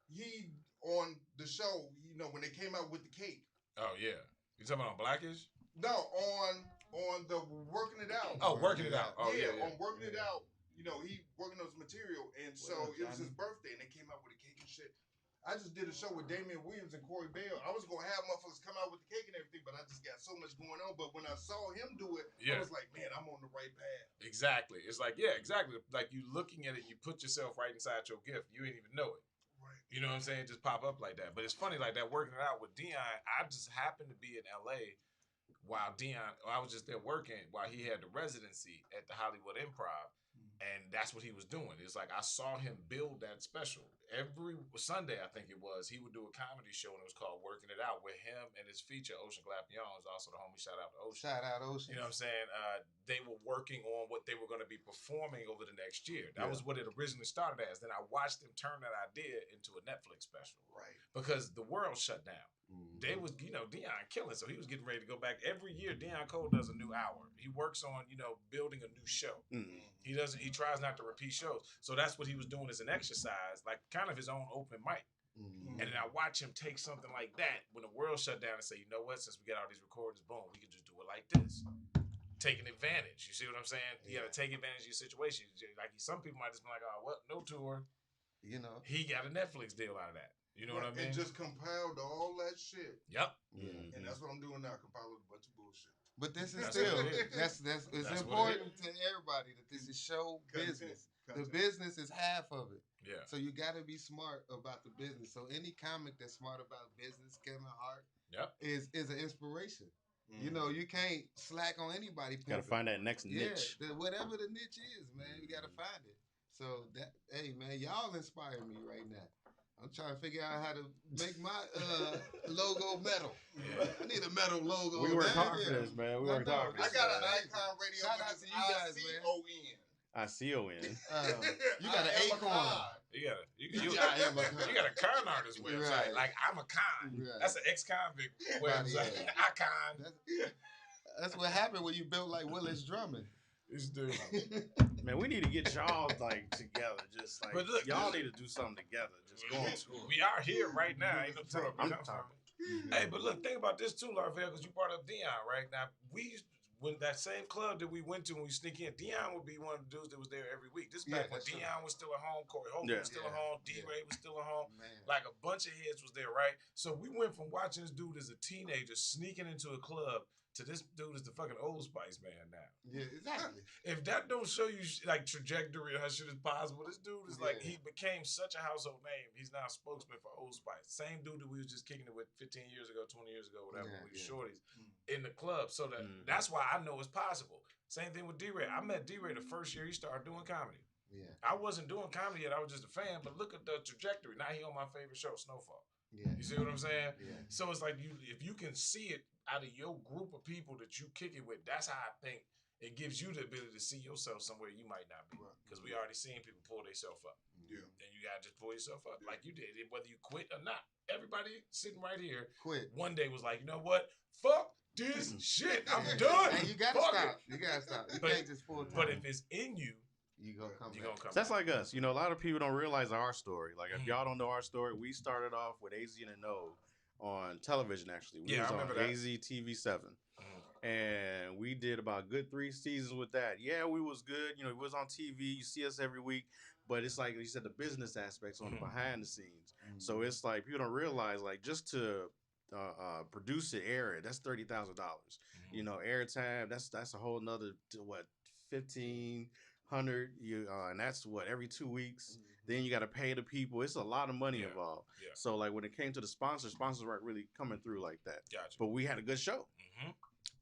he on the show, you know, when they came out with the cake. Oh yeah, you talking about on Blackish? No, on the working it out. Oh, working it out. Oh yeah. On working it out. You know, he working on his material, and so it was his birthday, and they came out with a cake and shit. I just did a show with Damian Williams and Corey Bale. I was gonna have motherfuckers come out with the cake and everything, but I just got so much going on. But when I saw him do it, I was like, man, I'm on the right path. Exactly. It's like, yeah, exactly. Like you looking at it, you put yourself right inside your gift. You ain't even know it. Right. You know what I'm saying? Just pop up like that. But it's funny, like that working it out with Deion. I just happened to be in LA while I was just there working while he had the residency at the Hollywood Improv. And that's what he was doing. It's like I saw him build that special. Every Sunday, I think it was, he would do a comedy show, and it was called Working It Out with him and his feature, Ocean Glapion, is also the homie. Shout out to Ocean. Shout out Ocean. You know what I'm saying? They were working on what they were going to be performing over the next year. That was what it originally started as. Then I watched them turn that idea into a Netflix special. Right. Because the world shut down. They was, Deion killing, so he was getting ready to go back. Every year, Deion Cole does a new hour. He works on, building a new show. He tries not to repeat shows. So that's what he was doing as an exercise, like kind of his own open mic. And then I watch him take something like that when the world shut down and say, you know what, since we got all these recordings, boom, we can just do it like this. Taking advantage. You see what I'm saying? You got to take advantage of your situation. Like some people might just be like, oh, what? No tour. He got a Netflix deal out of that. You know what I mean? And just compiled all that shit. Yep. And that's what I'm doing now, compiling a bunch of bullshit. But this is it's important to everybody that this is show business. The business is half of it. Yeah. So you got to be smart about the business. So any comic that's smart about business, Kevin Hart, is an inspiration. You know, you can't slack on anybody. Got to find that next niche. Whatever the niche is, man, you got to find it. So hey, man, y'all inspire me right now. I'm trying to figure out how to make my logo metal. I need a metal logo. We worked hard for this, man. We worked hard for this. I got an Icon Radio. Shout out to you guys, man. ICON. You got an acorn. You got a con artist website. Right. Like I'm a con. Right. That's an ex-convict website. Icon. That's what happened when you built like Willis Drummond. This dude. Man, we need to get y'all like together. Just like, but look, y'all need to do something together. Just go on tour. We are here right now. Ain't no tour. Hey, but look, think about this too, Larvell, because you brought up Deion, right? Now, when that same club that we went to when we sneak in, Deion would be one of the dudes that was there every week. This back when Deion was still at home, Corey Holcomb was still at home, D-Ray was still at home. Man. Like a bunch of heads was there, right? So we went from watching this dude as a teenager sneaking into a club to this dude is the fucking Old Spice man now. Yeah, exactly. If that don't show you like trajectory of how shit is possible, this dude is like, he became such a household name. He's now a spokesman for Old Spice. Same dude that we was just kicking it with 15 years ago, 20 years ago, whatever, when we were shorties in the club. So that's why I know it's possible. Same thing with D-Ray. I met D-Ray the first year he started doing comedy. Yeah. I wasn't doing comedy yet. I was just a fan, but look at the trajectory. Now he on my favorite show, Snowfall. Yeah. You see what I'm saying? Yeah. So it's like if you can see it out of your group of people that you kick it with, that's how I think it gives you the ability to see yourself somewhere you might not be. Because we already seen people pull themselves up. Yeah. And you gotta just pull yourself up like you did, whether you quit or not. Everybody sitting right here one day was like, you know what? Fuck this shit. I'm done. And you gotta stop. You gotta stop. You can't just pull time. But if it's in you, you gonna come back. That's like us. You know, a lot of people don't realize our story. Like, if y'all don't know our story, we started off with AZ and No on television, actually. We was I remember on that. AZ TV7. And we did about a good 3 seasons with that. Yeah, we was good. You know, it was on TV. You see us every week. But it's like you said, the business aspects on the behind the scenes. So it's like people don't realize, like, just to produce it, air it, that's $30,000. You know, airtime, that's a whole nother, what, 1,500. And that's what, every 2 weeks. Then you got to pay the people. It's a lot of money involved. Yeah. So like when it came to the sponsors weren't really coming through like that. Gotcha. But we had a good show.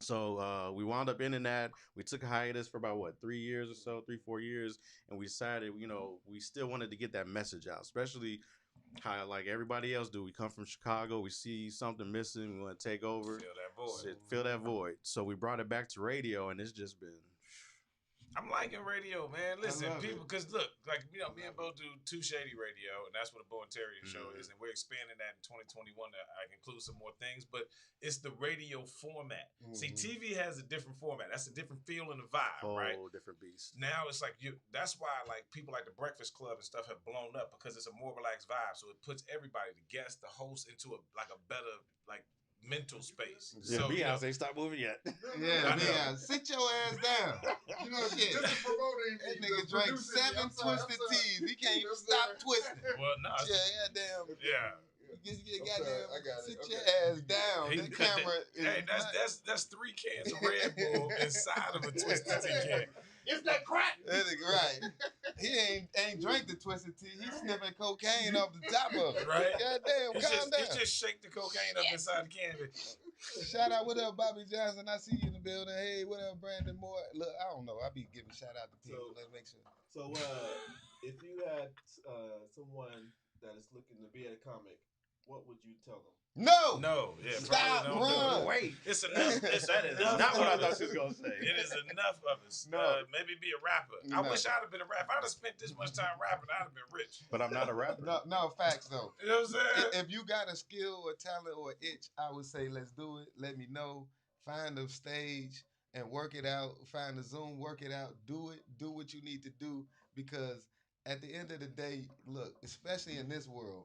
So we wound up ending that. We took a hiatus for about 3 years or so, 3-4 years, and we decided, you know, we still wanted to get that message out, especially How like everybody else do. We come from Chicago. We see something missing. We want to take over. Fill that void. Fill that void. So we brought it back to radio, and it's just been. I'm liking radio, man. Listen, love people, because look, like, you know, me and Bo do Too Shady Radio, and that's what the Bo and Terry show is, and we're expanding that in 2021 to include some more things, but it's the radio format. See, TV has a different format. That's a different feel and a vibe, right? Whole different beast. Now it's like that's why like people like the Breakfast Club and stuff have blown up because it's a more relaxed vibe. So it puts everybody, the guest, the host, into a better like mental space. Yeah, So BHouse ain't stopped moving yet. Yeah, sit your ass down. You know what I'm saying? Just promoting That nigga drank 7 twisted teas. He can't even stop twisting. Well, no, Yeah, damn. yeah. You I'm goddamn sorry, I got it. sit Okay. your ass down. He The cut camera is Hey, that's 3 cans of Red Bull inside of a twisted tea can. It's that crack. that nigga, right. He ain't drank the twisted tea. He's sniffing cocaine off the top of it. Right. Goddamn, calm down. It's just shake the cocaine up inside the can. Shout out, what up, Bobby Johnson? I see you in the building. Hey, what up, Brandonn Moore? Look, I don't know. I be giving shout out to people. Let's make sure. So, if you had someone that is looking to be a comic, what would you tell them? No, yeah, Stop, probably don't do run. it. Wait. It's enough. It's That is enough not what I of thought us. she was gonna say. It is enough of us. No. Maybe be a rapper. No. I wish I'd have been a rapper. I'd have spent this much time rapping. I'd have been rich. But I'm not a rapper. No, facts though. You know what I'm saying? If you got a skill or talent or itch, I would say let's do it. Let me know. Find a stage and work it out. Find a Zoom, work it out. Do it. Do what you need to do because at the end of the day, look, especially in this world,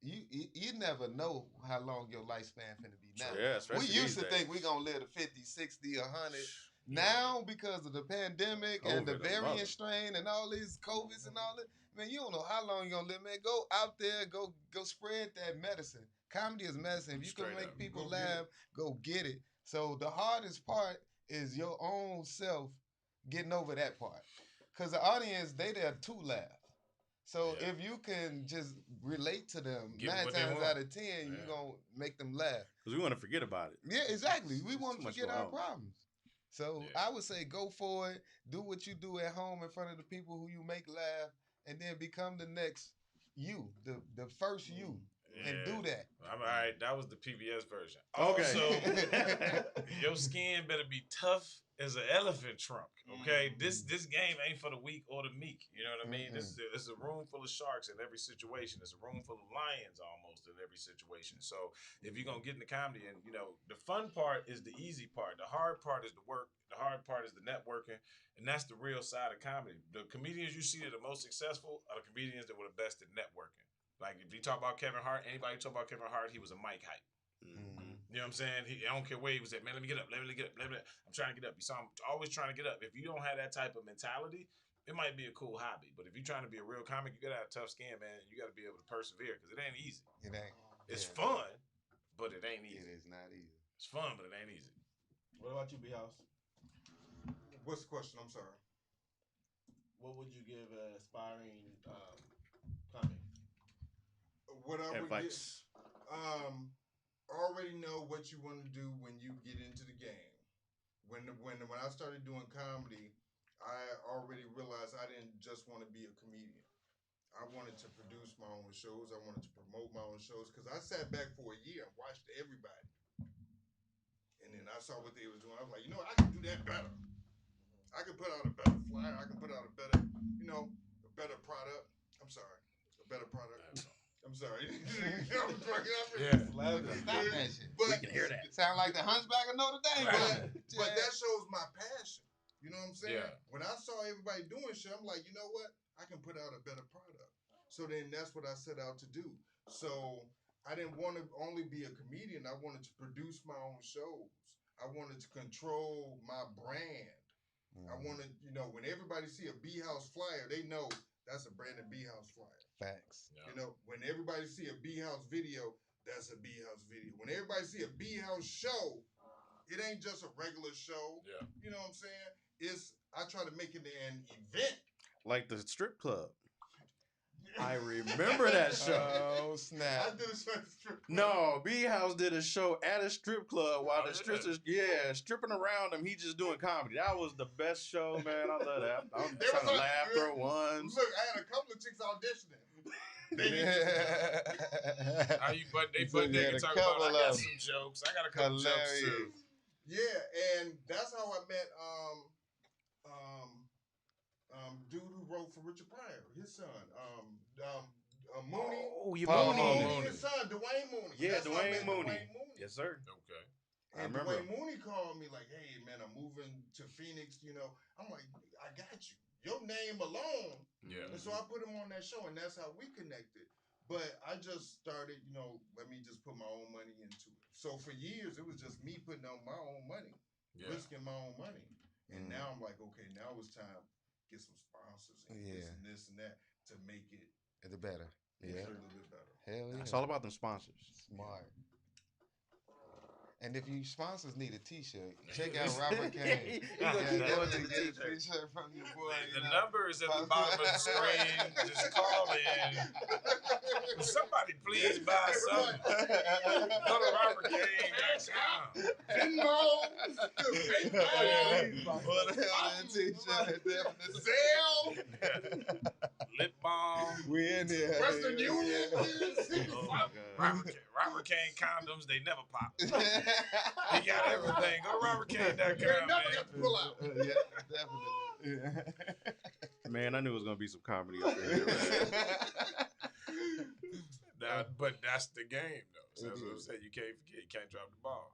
you never know how long your lifespan finna be now. Yeah, We especially used these to days. think we gonna live to 50, 60, 100. Now, because of the pandemic and the COVID, the variant mother. strain and all these COVIDs and all that, man, you don't know how long you're gonna live, man. Go out there, go spread that medicine. Comedy is medicine. If you Straight can make up. people Go get laugh, go get it. So the hardest part is your own self getting over that part. Cause the audience, they there to laugh. So Yeah. if you can just relate to them, Give 'em 9 what they times want. out of 10, Yeah. you're gonna make them laugh. Because we want to forget about it. Yeah, exactly. We It's want too to much forget going our on. problems. So Yeah. I would say go for it. Do what you do at home in front of the people who you make laugh, and then become the next you, the first you, and do that. I'm all right. That was the PBS version. Okay. Also, your skin better be tough as an elephant trunk. Okay, this game ain't for the weak or the meek. You know what I mean? This is a room full of sharks in every situation. It's a room full of lions almost in every situation. So if you're gonna get into comedy, and you know the fun part is the easy part. The hard part is the work. The hard part is the networking, and that's the real side of comedy. The comedians you see that are most successful are the comedians that were the best at networking. Like if you talk about Kevin Hart, anybody talk about Kevin Hart, he was a mic hype. You know what I'm saying? I don't care where he was at. Man, let me get up. Let me get up. I'm trying to get up. You saw him always trying to get up. If you don't have that type of mentality, it might be a cool hobby. But if you're trying to be a real comic, you got to have a tough skin, man. You got to be able to persevere because it ain't easy. It ain't. It's Yeah. fun, but it ain't It easy. is not easy. It's fun, but it ain't easy. What about you, BHouse? What's the question? I'm sorry. What would you give an aspiring comic? What I would get, Advice. already know what you want to do when you get into the game. When I started doing comedy, I already realized I didn't just want to be a comedian. I wanted to produce my own shows. I wanted to promote my own shows because I sat back for a year and watched everybody. And then I saw what they was doing. I was like, you know what? I can do that better. I can put out a better flyer. I can put out a better, a better product. I'm sorry. A better product. I'm sorry. I'm drunk. Yeah. Stop that shit. But, We can hear that. Sound like the Hunchback of Notre Dame. Right. but that shows my passion. You know what I'm saying? Yeah. When I saw everybody doing shit, I'm like, you know what? I can put out a better product. So then that's what I set out to do. So I didn't want to only be a comedian. I wanted to produce my own shows. I wanted to control my brand. I wanted, when everybody see a BHouse flyer, they know that's a Brandonn BHouse flyer. Facts. When everybody see a BHouse video, that's a BHouse video. When everybody see a BHouse show, it ain't just a regular show. Yeah. You know what I'm saying? I try to make it an event. Like the strip club. I remember that show. Oh, I snap. did a show at the strip club. No, BHouse did a show at a strip club while Oh, the strippers, stripping around him. He just doing comedy. That was the best show, man. I love that. I'm They trying was to like- laugh, throw ones. Look, I had a couple of chicks auditioning. They didn't get How you but they So you had can a talk about I couple got of some jokes. I got a couple jokes too. Yeah, and that's how I met dude who wrote for Richard Pryor, his son, Mooney. Oh, you Paul Mooney. Mooney. His son, Dwayne Mooney. Yeah, That's how I met Dwayne Mooney. Dwayne Mooney. Yes, sir. Okay. I And remember. Dwayne Mooney called me like, "Hey man, I'm moving to Phoenix. I'm like, I got you. Your name alone." Yeah. And so I put him on that show, and that's how we connected. But I just started, let me just put my own money into it. So for years, it was just me putting on my own money, risking my own money. And now I'm like, okay, now it's time to get some sponsors and this and that to make it The better. Yeah. a little bit better. Hell yeah. It's all about them sponsors. Smart. And if you sponsors need a T-shirt, check out Robert Kane. Definitely get a T-shirt from your boy. The number is at the bottom of the screen. Just call in. Will somebody please buy something? Go to RobertKane.com. What the hell that T-shirt? Definitely Sale. Lip balm. We in there. Western Union. Oh my God. Robert Kane condoms, they never pop. He got everything. Go to RobertKane.com. Never got to pull out. Yeah, definitely. Man, I knew it was gonna be some comedy up there. Now, but that's the game, though. So that's what I'm saying. You can't forget. You can't drop the ball.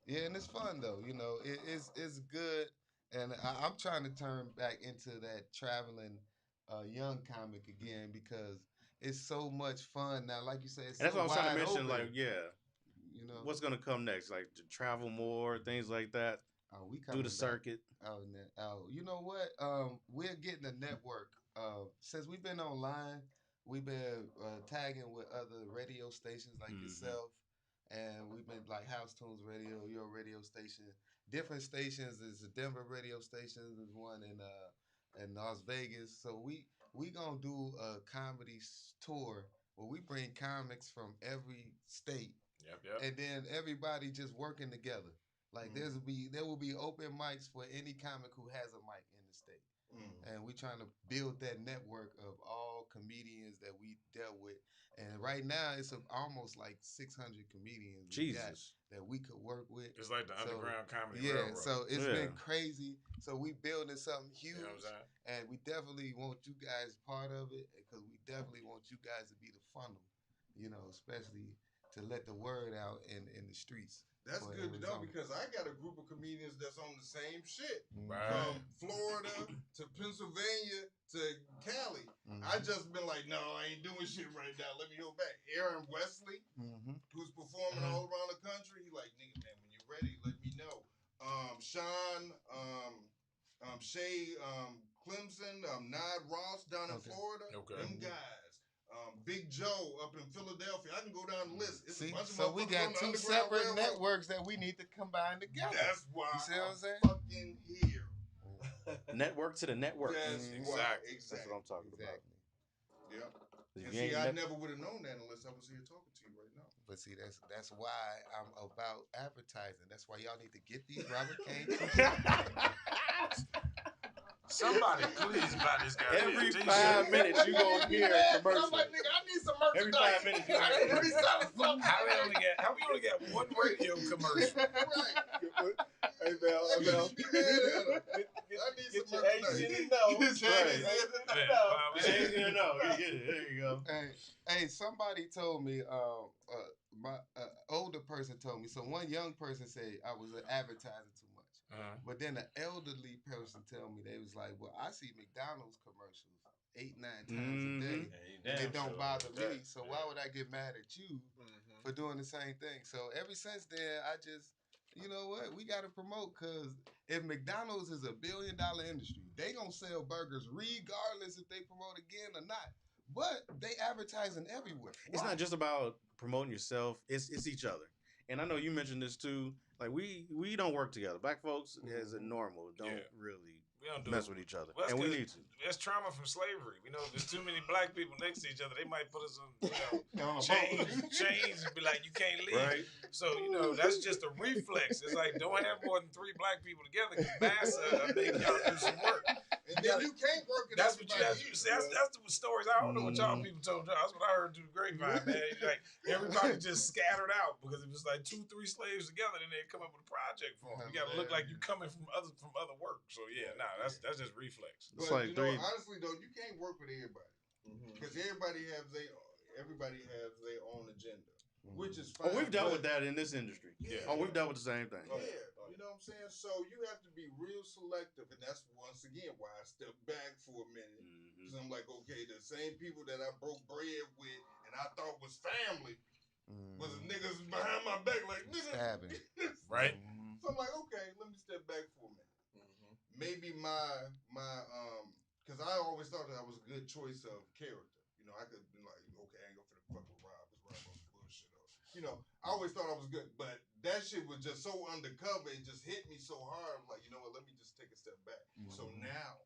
Yeah, and it's fun though. It's good, and I'm trying to turn back into that traveling young comic again because it's so much fun now. Like you said, it's That's so what I was trying to mention. open. Like, what's gonna come next? Like to travel more, things like that. We do the circuit. You know what? We're getting a network. Since we've been online, we've been tagging with other radio stations like yourself, and we've been like House Tunes Radio, your radio station, different stations. There's a Denver radio station. There's one in Las Vegas. So we gonna do a comedy tour where we bring comics from every state, and then everybody just working together. Like there will be open mics for any comic who has a mic in the state, and we trying to build that network of all comedians that we dealt with. And right now it's almost like 600 comedians that we could work with. It's like the underground comedy. Yeah, railroad. so it's been crazy. So we building something huge, You know what I'm saying? and we definitely want you guys part of it because we definitely want you guys to be the funnel, especially to let the word out in the streets. That's good to know because I got a group of comedians that's on the same shit. Right. From Florida to Pennsylvania to Cali. I just been like, no, I ain't doing shit right now. Let me go back. Aaron Wesley, who's performing all around the country, he like, nigga, man, when you're ready, let me know. Sean, Shay, Clemson, Nod Ross down in Florida. Them guys. Big Joe up in Philadelphia. I can go down the list. It's a bunch of we got two separate networks that we need to combine together. That's why you see what I'm saying? Fucking here. Network to the network. Yes, exactly. That's what I'm talking about. Yeah. And see, I never would have known that unless I was here talking to you right now. But see, that's why I'm about advertising. That's why y'all need to get these Robert Kane. Somebody please buy this guy. Every 5 minutes you gonna hear a commercial. I'm like, nigga, I need some merchandise. Every 5 minutes you gonna hear. I need selling something. How we only get one radio commercial? Right. Hey, Mel. I need some merchandise. There you go. Hey, somebody told me, my older person told me. So one young person said I was advertising too much. But then an elderly person tell me, they was like, well, I see McDonald's commercials 8-9 times a day. And it don't bother me. So why would I get mad at you for doing the same thing? So ever since then, I just, you know what? We got to promote because if McDonald's is $1 billion industry, they going to sell burgers regardless if they promote again or not. But they advertising everywhere. It's not just about promoting yourself. It's each other. And I know you mentioned this too. Like we don't work together. Black folks, as a normal, don't really mess with each other, and we need to. That's trauma from slavery. We know if there's too many black people next to each other, they might put us on chains and be like, you can't leave. Right. So that's just a reflex. It's like don't have more than 3 black people together because massa, I think y'all do some work. And then you can't work it. That's what you have. everybody See, that's the stories. I don't know what y'all people told y'all. That's what I heard through the grapevine, man. Like everybody just scattered out because it was like 2-3 slaves together, and they come up with a project for them. You got to look like you coming from other work. So yeah, that's just reflex. But like honestly though, you can't work with everybody because everybody has their own agenda, which is fine. Oh, we've dealt with that in this industry. Yeah. Oh, we've dealt with the same thing. Yeah. You know what I'm saying? So you have to be real selective, and that's once again why I stepped back for a minute. Because I'm like, okay, the same people that I broke bread with and I thought was family was niggas behind my back, like niggas. Right? So I'm like, okay, let me step back for a minute. Maybe my because I always thought that I was a good choice of character. You know, I could be like, okay, I ain't gonna fuck with Rob. It's Rob on some bullshit. You know, I always thought I was good, but that shit was just so undercover. It just hit me so hard. I'm like, you know what? Let me just take a step back. So now,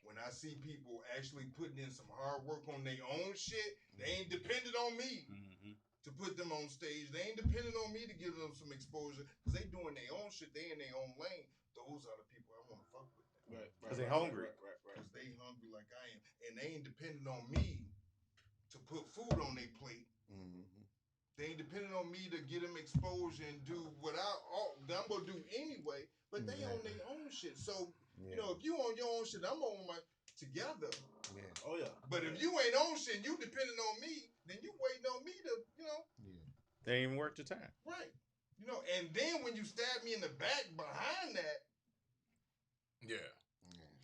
when I see people actually putting in some hard work on their own shit, they ain't dependent on me to put them on stage. They ain't dependent on me to give them some exposure because they doing their own shit. They in their own lane. Those are the people I want to fuck with. Because they hungry. Because they hungry like I am, and they ain't dependent on me to put food on their plate. They ain't depending on me to get them exposure and do what I'm gonna do anyway. But they on their own shit. So you know, if you on your own shit, I'm on my together. Yeah. Oh yeah. But if you ain't on shit, and you depending on me, then you waiting on me to, you know. They ain't even worth the time. Right. You know, and then when you stab me in the back behind that. Yeah.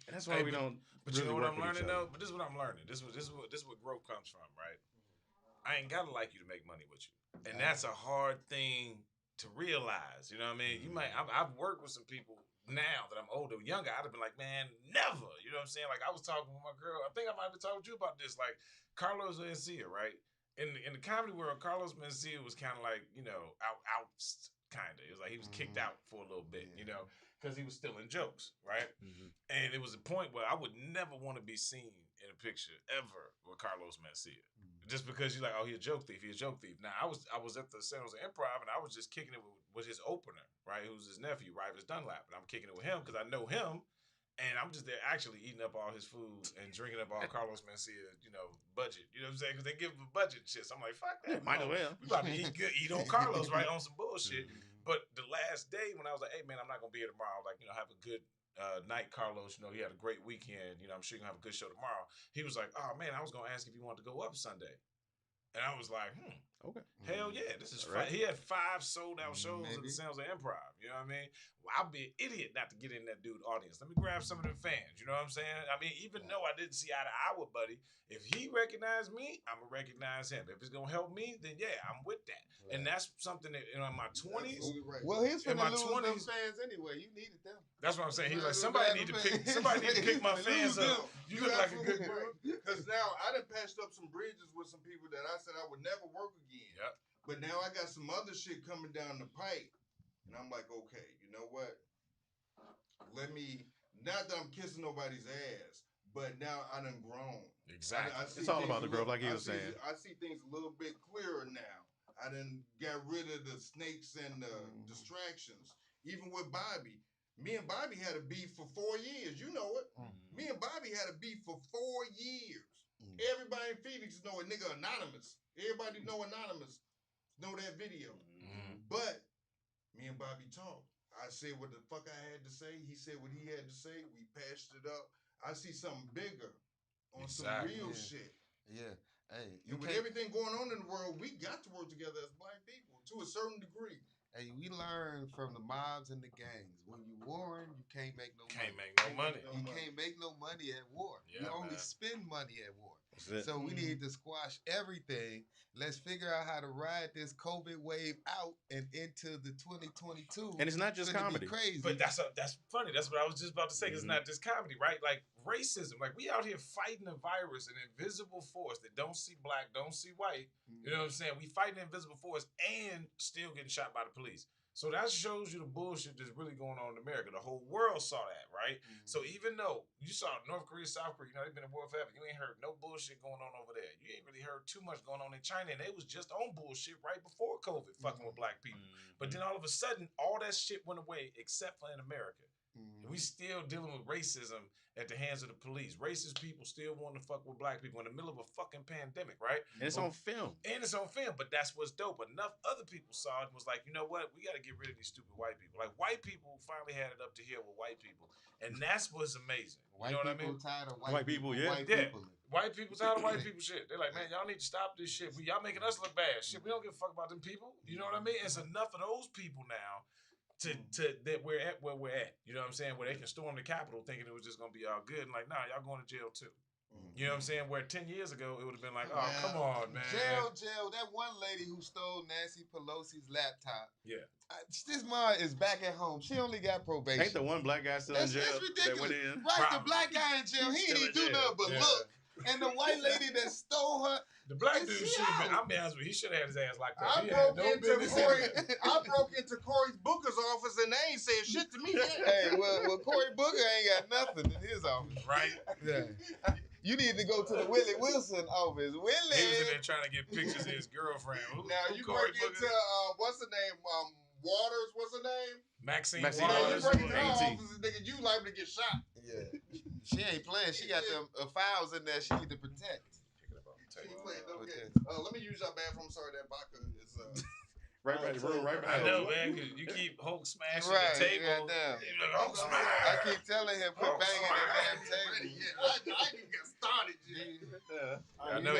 And that's why we don't. But really you know what work I'm with each learning other. though. But this is what I'm learning. This is what growth comes from, right? I ain't gotta like you to make money with you, and that's a hard thing to realize. You know what I mean? You might. I've worked with some people now that I'm older, younger. I'd have been like, man, never. You know what I'm saying? Like I was talking with my girl. I think I might have talked to you about this. Like Carlos Mencia, right? In the comedy world, Carlos Mencia was kind of like, you know, out kind of. It was like he was kicked out for a little bit, you know, because he was stealing jokes, right? And it was a point where I would never want to be seen in a picture ever with Carlos Mencia. Just because you're like, oh, he's a joke thief. Now, I was at the San Jose Improv, and I was just kicking it with his opener, right? Who's his nephew, Rivers Dunlap. And I'm kicking it with him because I know him, and I'm just there actually eating up all his food and drinking up all Carlos Mencia, you know, budget. You know what I'm saying? Because they give him a budget and shit. So I'm like, fuck that. Might as well. We about to eat on Carlos, right, on some bullshit. But the last day when I was like, hey, man, I'm not going to be here tomorrow. Like, you know, have a good night, Carlos. You know, he had a great weekend. You know, I'm sure you're going to have a good show tomorrow. He was like, oh, man, I was going to ask if you wanted to go up Sunday. And I was like, okay. Hell yeah, this is right. He had 5 sold-out shows at the San Jose Improv. You know what I mean? Well, I'll be an idiot not to get in that dude's audience. Let me grab some of them fans. You know what I'm saying? I mean, even though I didn't see eye to eye with Buddy, if he recognized me, I'm going to recognize him. If it's going to help me, then yeah, I'm with that. Right. And that's something that, you know, in my 20s. Right. Well, he's in my 20s fans anyway. You needed them. That's what I'm saying. He's like, somebody need to pick my fans up. You look like a good girl. Because now I done patched up some bridges with some people that I said I would never work again. Yep. But now I got some other shit coming down the pipe. And I'm like, okay, you know what? Let me, not that I'm kissing nobody's ass, but now I done grown. Exactly. It's all about the growth, like he was saying. I see things a little bit clearer now. I done got rid of the snakes and the distractions. Even with Bobby. Me and Bobby had a beef for 4 years. You know it. Me and Bobby had a beef for 4 years. Everybody in Phoenix know a nigga Anonymous. Everybody know Anonymous. Know that video. But me and Bobby talked. I said what the fuck I had to say. He said what he had to say. We patched it up. I see something bigger on some real shit. Yeah. Hey, and with everything going on in the world, we got to work together as black people to a certain degree. Hey, we learn from the mobs and the gangs. When you warring, you can't make no money. You can't make no money at war. Yeah, you only spend money at war. So we need to squash everything. Let's figure out how to ride this COVID wave out and into the 2022. And it's not just comedy. Crazy. But that's funny. That's what I was just about to say. It's not just comedy, right? Like racism. Like we out here fighting a virus, an invisible force that don't see black, don't see white. You know what I'm saying? We fighting an invisible force and still getting shot by the police. So that shows you the bullshit that's really going on in America. The whole world saw that, right? So even though you saw North Korea, South Korea, you know, they've been at war forever. You ain't heard no bullshit going on over there. You ain't really heard too much going on in China. And they was just on bullshit right before COVID, fucking with black people. But then all of a sudden, all that shit went away except for in America. We still dealing with racism at the hands of the police. Racist people still want to fuck with black people in the middle of a fucking pandemic, right? And it's on film. And it's on film, but that's what's dope. Enough other people saw it and was like, you know what? We got to get rid of these stupid white people. Like, white people finally had it up to here with white people. And that's what's amazing. You know what I mean? Tired of White people, yeah. White people. White people tired of white people shit. They're like, man, y'all need to stop this shit. Y'all making us look bad. Shit, we don't give a fuck about them people. You know what I mean? It's enough of those people now to that we're at where we're at. You know what I'm saying? Where they can storm the Capitol thinking it was just gonna be all good, and like, nah, y'all going to jail too. You know what I'm saying? Where 10 years ago it would have been like, oh, come on, man. Jail. That one lady who stole Nancy Pelosi's laptop. Yeah. This mom is back at home. She only got probation. Ain't the one black guy still in jail? That's ridiculous. That went in? Right, the black guy in jail. He didn't do nothing but look. And the white lady that stole her. The black dude should have been. I'll be honest with you. He should have had his ass locked up. I broke into Cory Booker's office and they ain't said shit to me yet. Hey, well, Cory Booker ain't got nothing in his office. Right? Yeah. You need to go to the Willie Wilson office. Willie. He was in there trying to get pictures of his girlfriend. Now you break into what's her name? Waters. What's her name? Maxine You Waters. break into her office, nigga. You liable to get shot. Yeah. She ain't playing. She got them files in there she need to protect. Let me use your bathroom. Sorry, that vodka is right by the room, right I behind know, you. man. Cause you keep Hulk smashing Right, the table. goddamn. Hulk smash. I keep telling him quit banging the damn table. I can get started. I know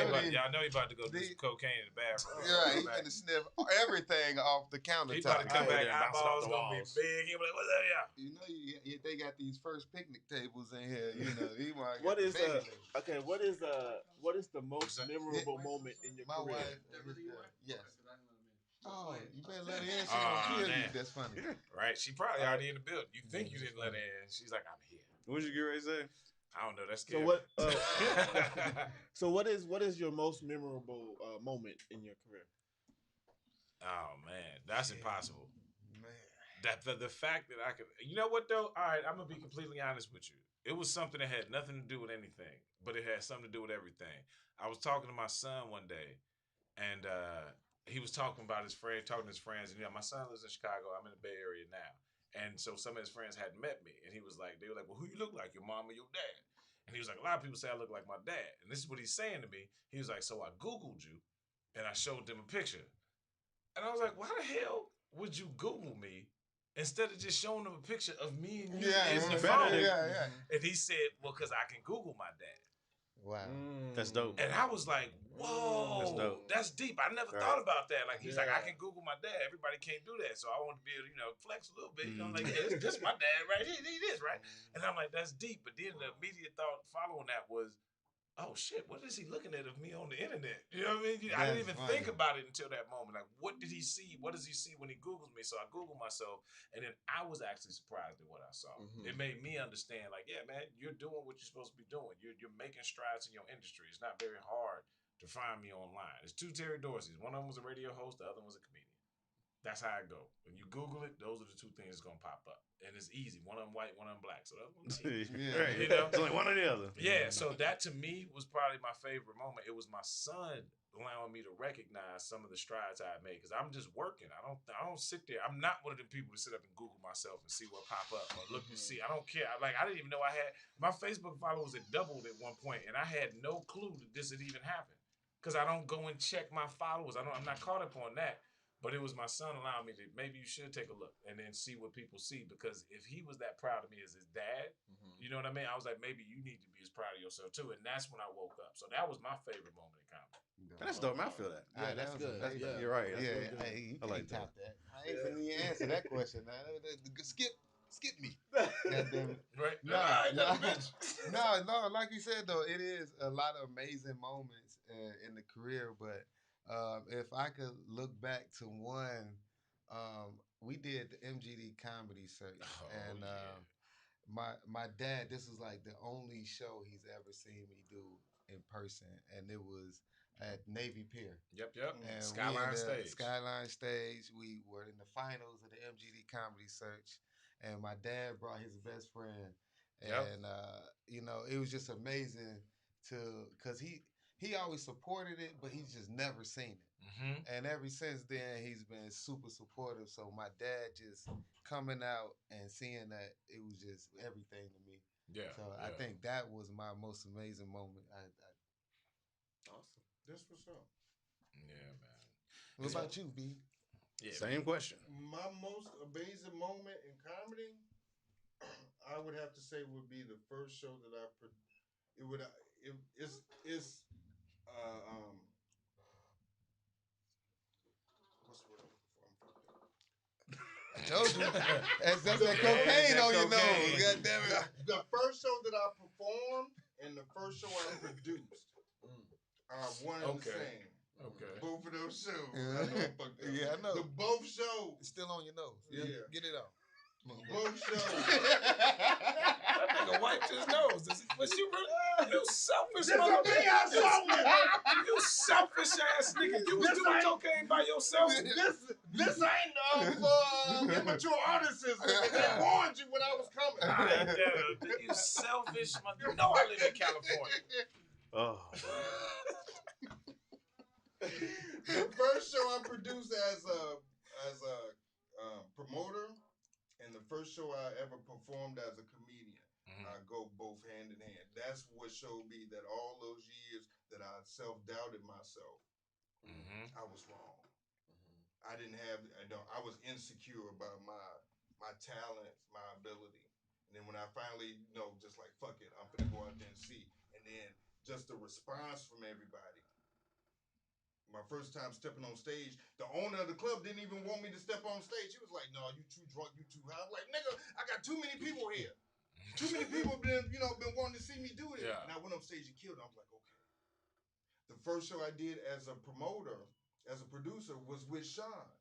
he about to go do some cocaine in the bathroom. Yeah, he gonna sniff everything off the countertop. He about to come back. Yeah, bounce Eyeballs off the gonna be walls. big. He be like, "What's that, y'all?" You know, they got these first picnic tables in here. You know, he might What get is the okay? What is the most memorable moment in your my career? wife? Yes. Oh, you better let her in. She's Oh, gonna kill you. man. That's funny. Right? She probably already in the building. You think you didn't let her in? She's like, "I'm here." What you get ready to say? I don't know. That's So scary. what? So what is your most memorable moment in your career? Oh man, that's impossible. Man. That the fact that I could, you know what though? All right, I'm gonna be completely honest with you. It was something that had nothing to do with anything, but it had something to do with everything. I was talking to my son one day, and he was talking about his friend, talking to his friends, and my son lives in Chicago. I'm in the Bay Area now, and so some of his friends hadn't met me, and he was like, they were like, "Well, who you look like, your mom or your dad?" And he was like, "A lot of people say I look like my dad," and this is what he's saying to me. He was like, "So I Googled you, and I showed them a picture." And I was like, why the hell would you Google me instead of just showing them a picture of me and you in the phone? Yeah. And he said, well, because I can Google my dad. Wow. That's dope. And I was like, whoa, that's deep. I never thought about that. Like, he's like, I can Google my dad. Everybody can't do that. So I want to be able to, flex a little bit. Like, yeah, this my dad right here. He is, right? And I'm like, that's deep. But then the immediate thought following that was, oh shit, what is he looking at of me on the internet? You know what I mean? I didn't even think about it until that moment. Like, what did he see? What does he see when he Googles me? So I Googled myself, and then I was actually surprised at what I saw. It made me understand, like, yeah, man, you're doing what you're supposed to be doing. You're making strides in your industry. It's not very hard to find me online. There's two Terry Dorseys. One of them was a radio host. The other one was a comedian. That's how I go. When you Google it, those are the two things that's gonna pop up, and it's easy. One of them white, one of them black. So that's one team. Right. You know? It's like one or the other. Yeah. So that to me was probably my favorite moment. It was my son allowing me to recognize some of the strides I had made because I'm just working. I don't sit there. I'm not one of the people to sit up and Google myself and see what pop up or look and see. I don't care. I didn't even know I had my Facebook followers had doubled at one point, and I had no clue that this had even happened because I don't go and check my followers. I'm not caught up on that. But it was my son allowing me to, maybe you should take a look and then see what people see. Because if he was that proud of me as his dad, you know what I mean? I was like, maybe you need to be as proud of yourself too. And that's when I woke up. So that was my favorite moment in comedy. That's dope. I feel that. Yeah, that's good. Yeah. You're right. You I like can't top that. that. I ain't gonna even answer that question. Skip me. Right? No. Like you said though, it is a lot of amazing moments in the career. But if I could look back to one, we did the MGD comedy search, and my dad. This was like the only show he's ever seen me do in person, and it was at Navy Pier. Yep. And Skyline Stage. Skyline Stage. We were in the finals of the MGD comedy search. And my dad brought his best friend, and it was just amazing because he always supported it, but he's just never seen it. And ever since then, he's been super supportive. So my dad just coming out and seeing that, it was just everything to me. Yeah. So I think that was my most amazing moment. Awesome. This was up. Yeah, man. What about you, B? Yeah. Same question. My most amazing moment in comedy, I would have to say, would be the first show that I. It's what's the word I'm looking for? I'm fucked up. I told you. That's that cocaine on your nose. God damn it. The first show that I performed and the first show I produced are one and the same. Okay. Both of those shows. Yeah. I know I'm fucked up. Yeah, I know. Both shows. It's still on your nose. Yeah. Get it out. Both shows. That nigga wiped his nose. Was you really? You selfish motherfucker. I saw it. You selfish ass nigga. You was doing cocaine by yourself. This ain't immature artists. They warned you when I was coming. You selfish mother. You know I live in California. Oh. The first show I produced as a promoter, and the first show I ever performed as a comedian, I go both hand in hand. That's what showed me that all those years that I self-doubted myself, I was wrong. I didn't have. I was insecure about my talents, my ability. And then when I finally, just like fuck it, I'm gonna go out there and see. And then just the response from everybody. My first time stepping on stage, the owner of the club didn't even want me to step on stage. He was like, "No, you too drunk, you too high." I'm like, "Nigga, I got too many people here. Too many people been wanting to see me do this." Yeah. And I went on stage and killed it. I was like, okay. The first show I did as a promoter, as a producer, was with Sean,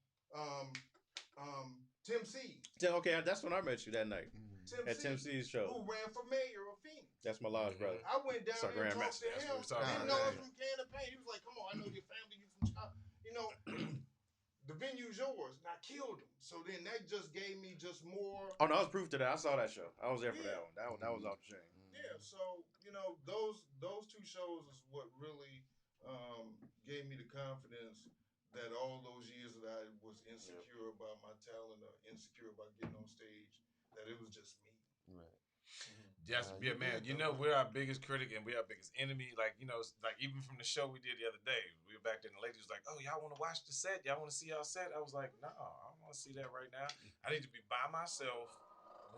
Tim C. Okay, that's when I met you that night at Tim C's show. Who ran for mayor of Phoenix. That's my lodge brother. I went down there and talked to him. Didn't know him from Can of Paint. He was like, "Come on, I know your family. You from Chicago. The venue's yours." And I killed him. So then that just gave me just more. Oh no, I was proof to that. I saw that show. I was there for that one. That was off the chain. Yeah. So those two shows is what really gave me the confidence that all those years that I was insecure about my talent or insecure about getting on stage, that it was just me. Right. Yes, man. We're our biggest critic and we're our biggest enemy. Like even from the show we did the other day, we were back there and the lady was like, "Oh, y'all want to watch the set? Y'all want to see our set?" I was like, "No, I don't want to see that right now. I need to be by myself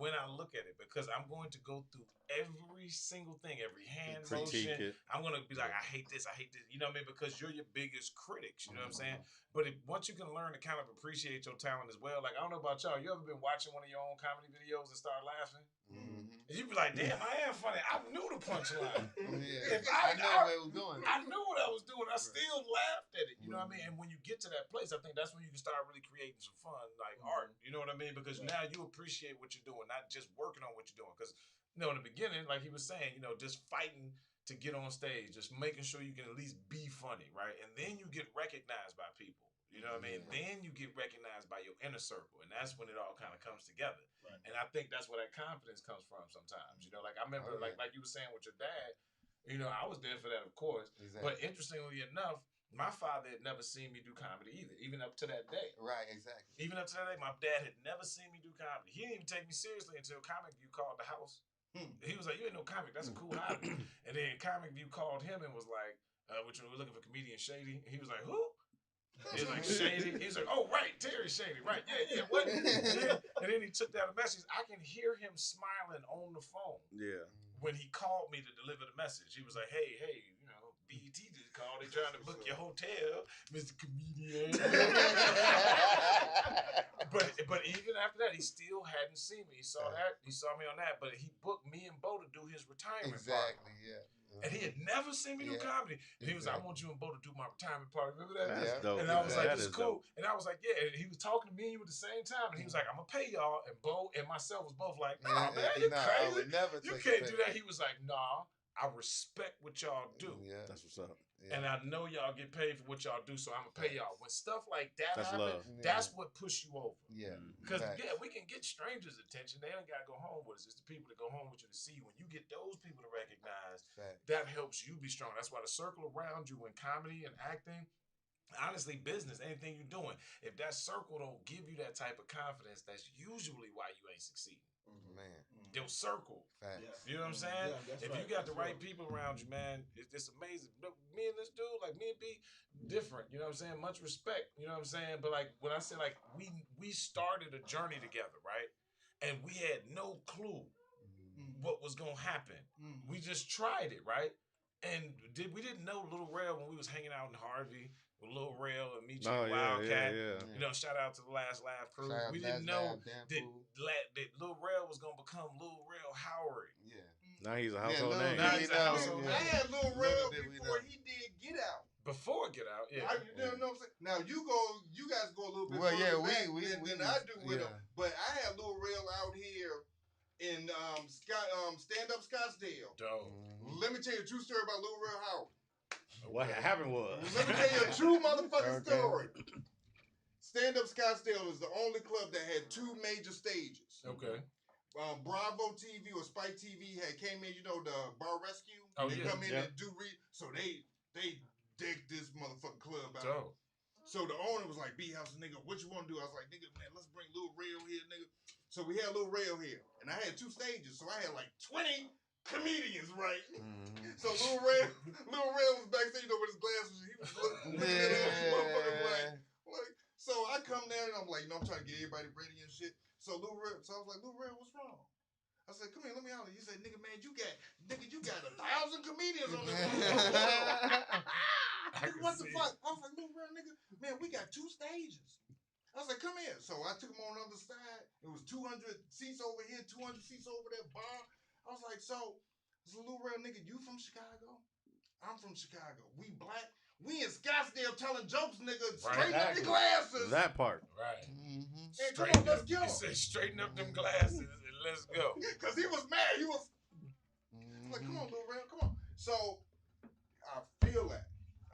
when I look at it because I'm going to go through every single thing, every hand motion. I'm going to be like, I hate this. You know what I mean? Because you're your biggest critics. You know what I'm saying? But once you can learn to kind of appreciate your talent as well, like I don't know about y'all. You ever been watching one of your own comedy videos and start laughing? And you be like, damn, I am funny. I knew the punchline. I know where it was going. I knew what I was doing. I still laughed at it. You know what I mean? And when you get to that place, I think that's when you can start really creating some fun, like art. You know what I mean? Because now you appreciate what you're doing, not just working on what you're doing. Because, in the beginning, like he was saying, just fighting to get on stage, just making sure you can at least be funny, right? And then you get recognized by people. You know what I mean? Then you get recognized by your inner circle, and that's when it all kind of comes together. Right. And I think that's where that confidence comes from sometimes. Like I remember, like you were saying with your dad, I was there for that, of course. Exactly. But interestingly enough, my father had never seen me do comedy either, even up to that day. Right, exactly. Even up to that day, my dad had never seen me do comedy. He didn't even take me seriously until Comic View called the house. He was like, "You ain't no comic. That's a cool hobby." And then Comic View called him and was like, "Which we're looking for comedian Shady." And he was like, "Who?" He was like, "Shady." He was like, "Oh, right, Terry Shady, right? Yeah, what?" And then he took down a message. I can hear him smiling on the phone. Yeah. When he called me to deliver the message, he was like, "Hey, BET just called. They trying to book your hotel, Mr. Comedian." But even after that, he still hadn't seen me. He saw that. He saw me on that. But he booked me and Bo to do his retirement party. Yeah. And he had never seen me do comedy. And he was like, "I want you and Bo to do my retirement party." Remember that? That's dope. And I was like, "This "It's cool." And I was like, "Yeah." And he was talking to me and you at the same time. And he was like, "I'm going to pay y'all." And Bo and myself was both like, "Nah, man, you crazy. You can't do that." He was like, "Nah, I respect what y'all do." Yeah. That's what's up. Yeah. And I know y'all get paid for what y'all do, so I'm gonna pay y'all. When stuff like that happens, that's what push you over. Yeah. Because we can get strangers' attention. They don't gotta go home with us. It's the people that go home with you to see. When you get those people to recognize, that helps you be strong. That's why the circle around you in comedy and acting honestly, business, anything you're doing, if that circle don't give you that type of confidence, that's usually why you ain't succeeding. Man, They'll circle. facts. Yeah. You know what I'm saying? Yeah, that's If right. you got the That's right real. people around you, man, it's amazing. Look, me and this dude, like me and B, different. You know what I'm saying? Much respect. You know what I'm saying? But like when I say like we started a journey together, right? And we had no clue what was gonna happen. We just tried it, right? And we didn't know Lil Rel when we was hanging out in Harvey with Lil Rel and Meet You Oh, and yeah, Wildcat. yeah. You know, shout out to the Last Laugh crew. Shout out We Last didn't know Laugh, Damn that, Fool. that Lil Rel was gonna become Lil Rel Howard. Yeah. Now he's a household Lil name. Now did he's we a know, household yeah. I had Lil Little Rel did we before know. he did Get Out. Before Get Out, yeah. You know what I'm saying? Now you guys go a little bit Well, further yeah, back we than I do with yeah. him. But I had Lil Rel out here in Stand Up Scottsdale. Dope. Let me tell you a true story about Lil Rel Howard. What happened was. Let me tell you a true motherfucking Okay. story. Stand Up Scottsdale is the only club that had two major stages. Okay. Bravo TV or Spike TV came in, you know, the Bar Rescue. Oh, they yeah, come in yeah. and do so they decked this motherfucking club out. Dope. So the owner was like, BHouse, nigga, what you want to do? I was like, nigga, man, let's bring Lil Rel here, nigga. So we had Lil Rel here. And I had two stages. So I had like 20 comedians, right? So Lil Rel was backstage, you know, with his glasses. He was looking at us motherfuckers like, so I come there and I'm like, you know, I'm trying to get everybody ready and shit. So I was like, Lil Rel, what's wrong? I said, come here, let me holler. He said, nigga, you got 1,000 comedians on this motherfucker. Nigga, what the fuck? I was like, Lil Rel, nigga, man, we got two stages. I was like, come here. So I took him on the other side. It was 200 seats over here, 200 seats over there, bar. I was like, so Lil Rel, nigga, you from Chicago? I'm from Chicago. We black. We in Scottsdale telling jokes, nigga. Straighten up your glasses. That part. Right. Hey, come on, let's go. He said, straighten up them glasses and let's go. Because he was mad. He was like, come on, Lil Rel, come on. So I feel that.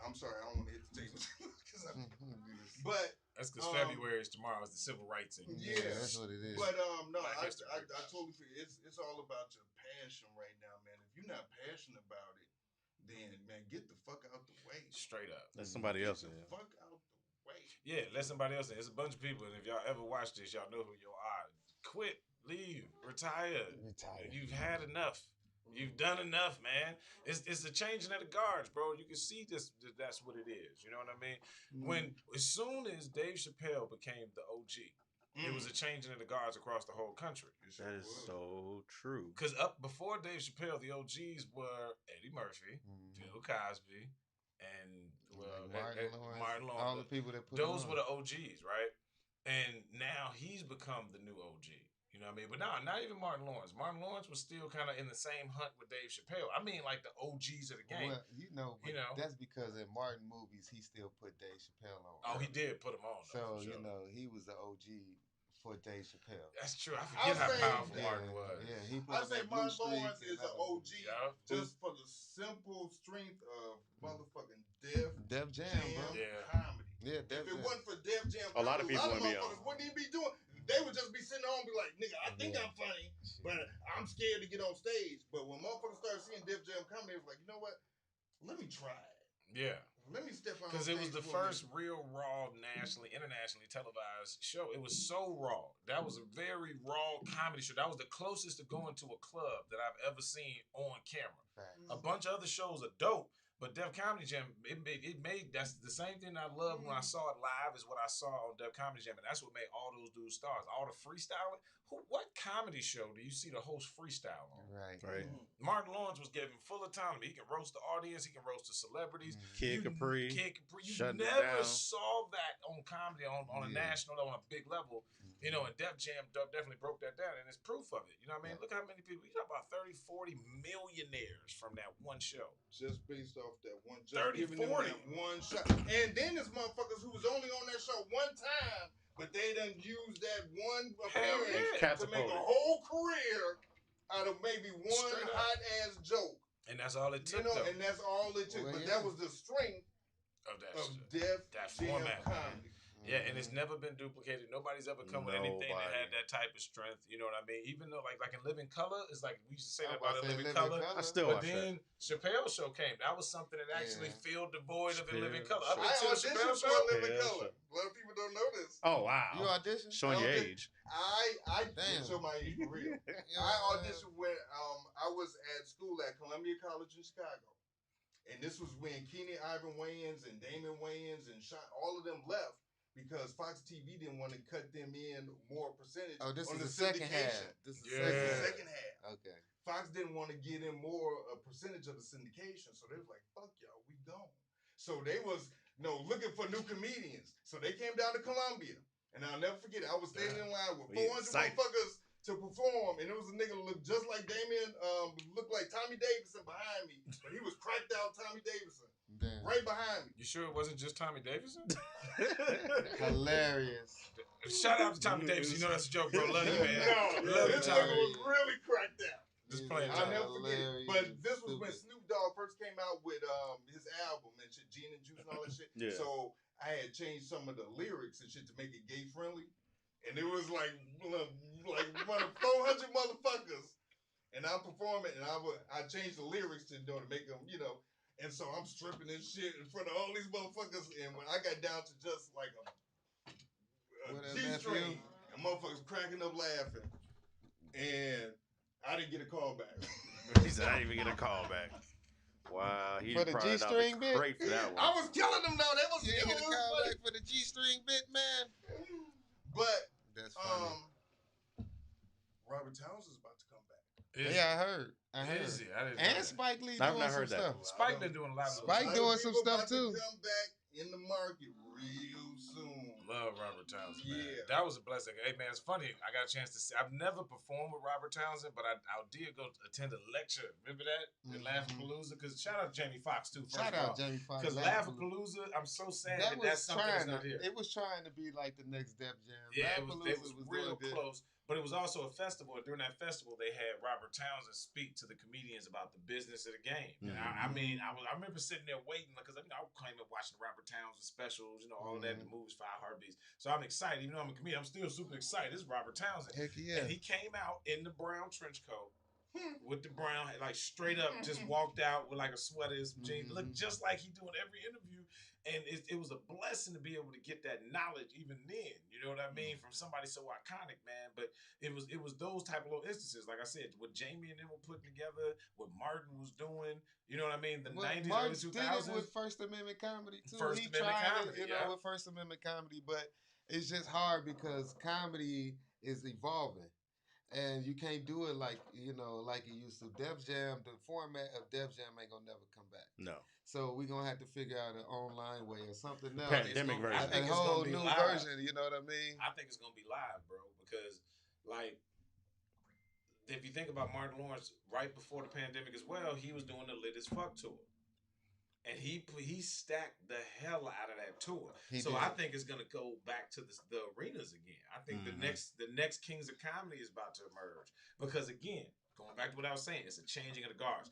I'm sorry, I don't want to hit the table. But That's because February is tomorrow. It's the Civil Rights. And yeah, that's what it is. But no, Black I History totally feel it's all about your passion right now, man. If you're not passionate about it, then man, get the fuck out the way. Straight up. That's somebody else Get in the here. fuck out the way. Yeah, let somebody else in. It's a bunch of people, and if y'all ever watch this, y'all know who you are. Quit, leave, retire. You've had enough. You've done enough, man. It's a changing of the guards, bro. You can see this. That's what it is. You know what I mean? As soon as Dave Chappelle became the OG, it was a changing of the guards across the whole country. That is so true. Because up before Dave Chappelle, the OGs were Eddie Murphy, Bill Cosby, and Martin Lawrence. All the people that put Those him were on. the OGs, right? And now he's become the new OG. You know what I mean? But not even Martin Lawrence. Martin Lawrence was still kind of in the same hunt with Dave Chappelle. I mean, like the OGs of the game. Well, but that's because in Martin movies he still put Dave Chappelle on. Oh, he did put him on. So for sure. he was the OG for Dave Chappelle. That's true. I forget how powerful Martin was. Yeah, he put I him say at Martin Blue Lawrence Streak is and an other OG Yeah. just for the simple strength of motherfucking Def Jam, bro. Yeah. comedy. Yeah, If Def it Jam. wasn't for Def Jam, A lot of people a lot of wouldn't be motherfuckers on. wouldn't even be doing. They would just be sitting home and be like, nigga, I think I'm funny, but I'm scared to get on stage. But when motherfuckers started seeing Def Jam comedy, it was like, you know what? Let me try it. Yeah. Let me step on Because it was stage the for a first real raw, internationally televised show. It was so raw. That was a very raw comedy show. That was the closest to going to a club that I've ever seen on camera. Facts. A bunch of other shows are dope, but Def Comedy Jam, it made that's the same thing I loved when I saw it live is what I saw on Def Comedy Jam, and that's what made all those dudes stars. All the freestyling. What comedy show do you see the host freestyle on? Right. Right. Martin Lawrence was given full autonomy. He can roast the audience. He can roast the celebrities. Kid Capri. You shutting it never down. saw that on comedy on a national, on a big level. You know, and Def Jam definitely broke that down, and it's proof of it. You know what I mean? Look how many people. You got about 30, 40 millionaires from that one show. just based off that one. Just 30, giving them 40. that one shot. And then there's motherfuckers who was only on that show one time, but they done used that one Hell appearance yeah. to make a Catapulted. whole career out of maybe one Straight up. hot ass joke. And that's all it You took, know, though, and that's all it took. Well, but yeah. that was the strength of that of shit. Def That Jam format, comedy. Yeah, and it's never been duplicated. Nobody's ever come with anything that had that type of strength. You know what I mean? Even though, like in Living Color, it's like we used to say that about In Living Color. I still but watch then Chappelle's show came. That was something that actually filled the void of In Living Color. Up I until auditioned Chappelle's for show. In Living Color. A lot of people don't know this. Oh wow! You auditioned? Showing your age. I Damn. show my age for real. I auditioned when I was at school at Columbia College in Chicago, and this was when Keenan Ivan Wayans and Damon Wayans and all of them left because Fox TV didn't want to cut them in more percentage. Oh, this on is the the second half. syndication. This is the second half. Okay. Fox didn't want to get in more a percentage of the syndication, so they was like, "Fuck y'all, we gone." So they was looking for new comedians. So they came down to Columbia, and I'll never forget it. I was standing in line with 400 motherfuckers to perform, and it was a nigga that looked just like Damien, looked like Tommy Davidson behind me, but he was cracked out Tommy Davidson. Damn. Right behind me. You sure it wasn't just Tommy Davidson? Hilarious. Shout out to Tommy Davidson. You know that's a joke, bro. Love you, man. No, this nigga was really cracked out. Just playing. I'll never forget it. But this was when Snoop Dogg first came out with his album and shit, Gin and Juice and all that shit. Yeah. So I had changed some of the lyrics and shit to make it gay friendly. And it was like one of 400 motherfuckers. And I'm performing, and I changed the lyrics to make them, And so I'm stripping and shit in front of all these motherfuckers. And when I got down to just like a G-string, and motherfuckers cracking up laughing. And I didn't get a call back. He said, I didn't even get a call back. Wow. He For the G-string bit? Great for that one. I was killing them, though. They was You didn't get a call back for the G-string bit, man. But That's funny. Robert Towns is about to come back. Yeah, I heard. Is he? I didn't know And that. Spike Lee I've doing not some heard that. stuff. Spike been doing a lot of Spike A lot doing of some people stuff about to too. come back in the market real soon. Love Robert Townsend, man. Yeah. That was a blessing. Hey, man, it's funny. I got a chance to see. I've never performed with Robert Townsend, but I did go attend a lecture. Remember that? At Laughapalooza? Because shout out to Jamie Foxx, too. Shout out Jamie Foxx. Because Laughapalooza, I'm so sad that that's something that's not here. It was trying to be like the next Def Jam. Yeah, it was real doing good. close. But it was also a festival. And during that festival, they had Robert Townsend speak to the comedians about the business of the game. And I remember sitting there waiting because I was claiming watching the Robert Townsend specials, all of that, the movies, Five Heartbeats. So I'm excited. Even though I'm a comedian, I'm still super excited. This is Robert Townsend. Heck yeah. And he came out in the brown trench coat with the brown, like straight up, just walked out with like a sweater and some jeans. Looked just like he do in every interview. And it was a blessing to be able to get that knowledge even then, you know what I mean, from somebody so iconic, man. But it was those type of little instances, like I said, what Jamie and them were putting together, what Martin was doing, you know what I mean, the 90s, Martin early 2000s. did it with First Amendment comedy too. First he Amendment tried comedy, it, with First Amendment comedy, but it's just hard because comedy is evolving. And you can't do it like you used to. Def Jam, the format of Def Jam ain't gonna never come back. No. So we're gonna have to figure out an online way or something else. Pandemic version. I think a it's whole gonna be new live. version, you know what I mean? I think it's gonna be live, bro, because like if you think about Martin Lawrence, right before the pandemic as well, he was doing the Lit as Fuck tour. And he stacked the hell out of that tour. He so did. I think it's gonna go back to the arenas again. I think the next Kings of Comedy is about to emerge. Because again, going back to what I was saying, it's a changing of the guards.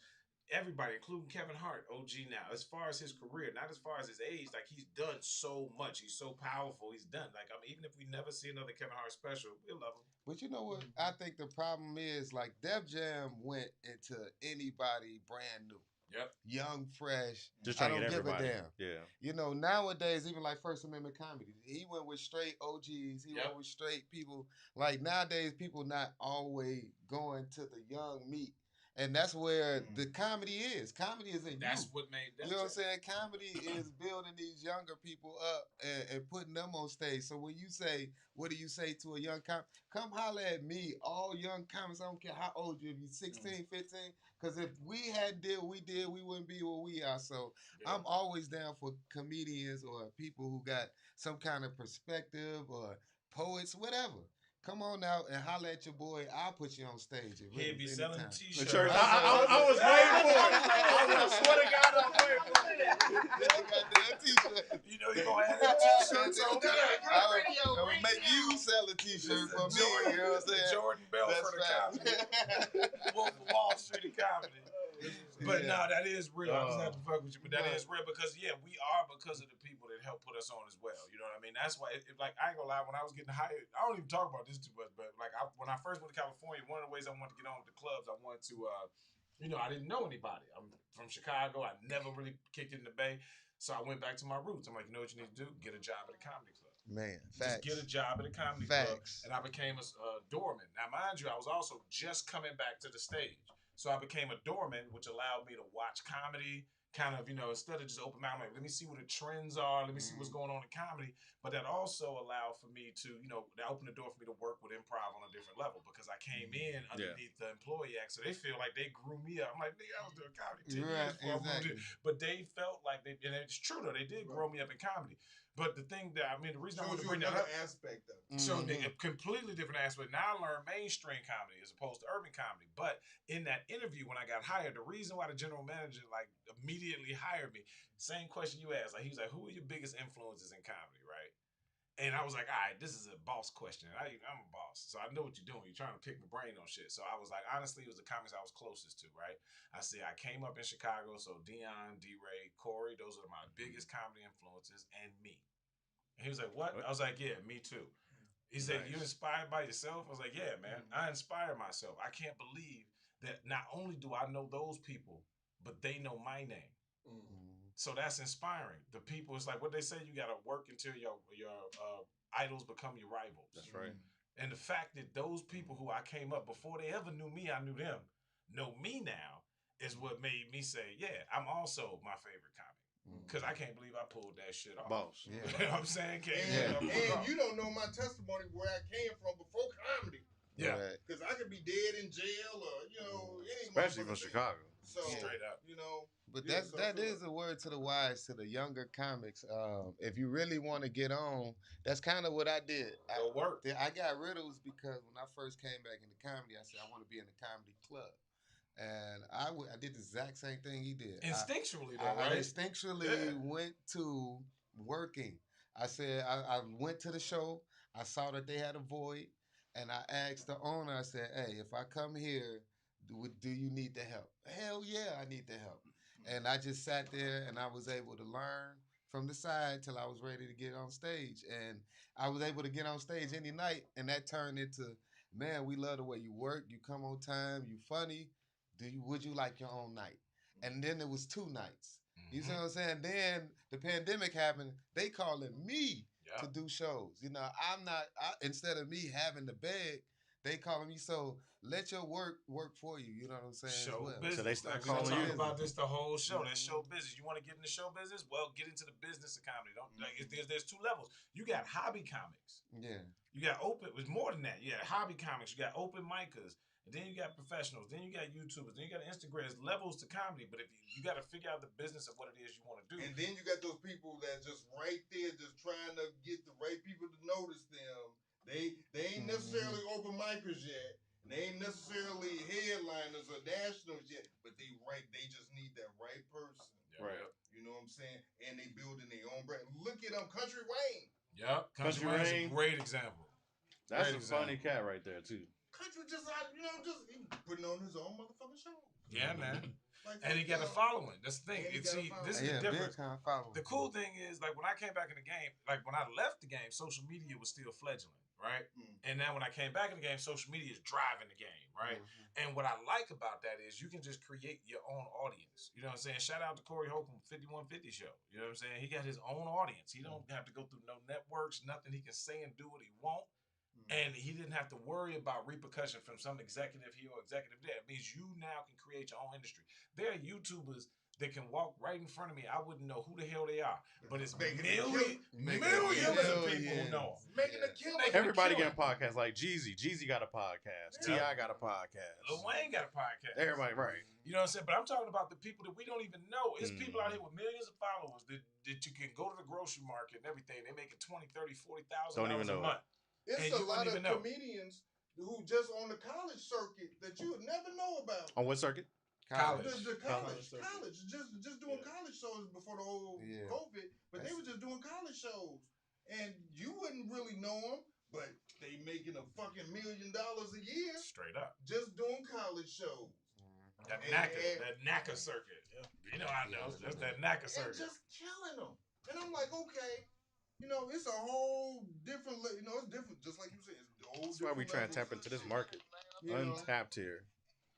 Everybody, including Kevin Hart, OG now, as far as his career, not as far as his age, like he's done so much. He's so powerful. He's done. Like, I mean, even if we never see another Kevin Hart special, we'll love him. But you know what? I think the problem is like Def Jam went into anybody brand new. Yep. Young, fresh. Just trying I to don't get give a everybody. damn. Yeah. Nowadays, even like First Amendment comedy, he went with straight OGs. He went with straight people. Like nowadays, people not always going to the young meat. And that's where the comedy is. Comedy is in That's you. what made that. You know what I'm saying? Comedy is building these younger people up and putting them on stage. So when you say, what do you say to a young comic? Come holler at me, all young comics. I don't care how old you are. If you're 16, 15. Because if we had did what we did, we wouldn't be where we are. So I'm always down for comedians or people who got some kind of perspective or poets, whatever. Come on out and holler at your boy. I'll put you on stage. He'll be selling anytime. t-shirts. I was waiting for it. I swear to God, I'm waiting for T-shirt. You know you're going to have that t-shirts on there. I'm going to make you sell a t-shirt for me. You know what I'm saying? Jordan Bell That's for the comedy. Wolf of Wall Street of comedy. But no, that is real. I just have to fuck with you, but that Right. is real because we are because of the people that help put us on as well. You know what I mean? That's why, like, I ain't gonna lie. When I was getting hired, I don't even talk about this too much, but like, when I first went to California, one of the ways I wanted to get on with the clubs, I wanted to, I didn't know anybody. I'm from Chicago. I never really kicked it in the Bay, so I went back to my roots. I'm like, you know what you need to do? Get a job at a comedy club. Man, Just get a job at a comedy club, and I became a doorman. Now, mind you, I was also just coming back to the stage, so I became a doorman, which allowed me to watch comedy. Kind of, instead of just open mouth, like, let me see what the trends are, let me see what's going on in comedy. But that also allowed for me to, that opened the door for me to work with improv on a different level because I came in underneath the employee act, so they feel like they grew me up. I'm like, nigga, I was doing comedy 10 years before I moved in. But they felt like and it's true though, they did grow me up in comedy. But the thing that, the reason I want to bring that up, aspect of it. showed me a completely different aspect. Now I learned mainstream comedy as opposed to urban comedy. But in that interview, when I got hired, the reason why the general manager immediately hired me, same question you asked. He was like, "Who are your biggest influences in comedy?" Right? And I was like, "All right, this is a boss question. I'm a boss, so I know what you're doing. You're trying to pick my brain on shit." So I was like, honestly, it was the comics I was closest to. Right? I said I came up in Chicago, so Dion, D-Ray, Corey, those are my biggest comedy influences, and me. And he was like, "What?" I was like, "Yeah, me too." He said, "You inspired by yourself?" I was like, "Yeah, man. I inspire myself. I can't believe that not only do I know those people, but they know my name." So that's inspiring. The people, it's like what they say, you got to work until your idols become your rivals. That's right. And the fact that those people who I came up before they ever knew me, I knew them, know me now is what made me say, yeah, I'm also my favorite comic. Because I can't believe I pulled that shit off. Boss. You know what I'm saying? And you don't know my testimony where I came from before comedy. Yeah. Because I could be dead in jail or, any especially from Chicago. So, straight up. But that is a word to the wise, to the younger comics. If you really want to get on, that's kind of what I did. I got riddles because when I first came back into comedy, I said I want to be in a comedy club. And I did the exact same thing he did. Instinctually, though, I right? instinctually went to working. I said, I went to the show. I saw that they had a void. And I asked the owner, I said, "Hey, if I come here, do you need the help?" "Hell yeah, I need the help." And I just sat there and I was able to learn from the side till I was ready to get on stage. And I was able to get on stage any night. And that turned into, man, we love the way you work. You come on time. You funny. Would you like your own night? And then it was 2 nights. You see what I'm saying? Then the pandemic happened. They calling me to do shows. Instead of me having to beg, they calling me. So let your work for you. You know what I'm saying? Show as well. business. So they start we calling talk you. about this the whole show. That's show business. You want to get into show business? Well, get into the business of comedy. There's 2 levels. You got hobby comics. Yeah. You got open. It was more than that. You got hobby comics. You got open micers. And then you got professionals. Then you got YouTubers. Then you got Instagrams. Levels to comedy. But if you got to figure out the business of what it is you want to do. And then you got those people that just right there, just trying to get the right people to notice them. They ain't necessarily open micers yet. And they ain't necessarily headliners or nationals yet. But they just need that right person. Right. You know what I'm saying? And they building their own brand. Look at Country Wayne. Yep. Country Wayne's a great example. That's a funny cat right there too. Country just he putting on his own motherfucking show. Yeah, man. And he got a following. That's the thing. This is the difference. The cool thing is, when I came back in the game, when I left the game, social media was still fledgling, right? And now when I came back in the game, social media is driving the game, right? And what I like about that is you can just create your own audience. You know what I'm saying? Shout out to Corey Holcomb, 5150 Show. You know what I'm saying? He got his own audience. He don't have to go through no networks, nothing. He can say and do what he want. And he didn't have to worry about repercussion from some executive here or executive there. It means you now can create your own industry. There are YouTubers that can walk right in front of me. I wouldn't know who the hell they are. But it's millions of people who know them. Making a killing. Everybody got a podcast like Jeezy. Jeezy got a podcast. T.I. got a podcast. Lil Wayne got a podcast. Everybody, right. You know what I'm saying? But I'm talking about the people that we don't even know. It's people out here with millions of followers that you can go to the grocery market and everything. They make $20,000, $30,000, $40,000 a month. It's a lot of comedians who just on the college circuit that you would never know about. On what circuit? College. The college. Just doing college shows before the whole COVID, but they were just doing college shows. And you wouldn't really know them, but they making a fucking $1 million a year. Straight up. Just doing college shows. That And- NACA circuit. You know, I know. That's that NACA And circuit. just killing them. And I'm like, okay, it's a whole different, it's different. Just like you said, it's a whole That's why we try different to tap levels into of this shit, market. you know? Untapped here.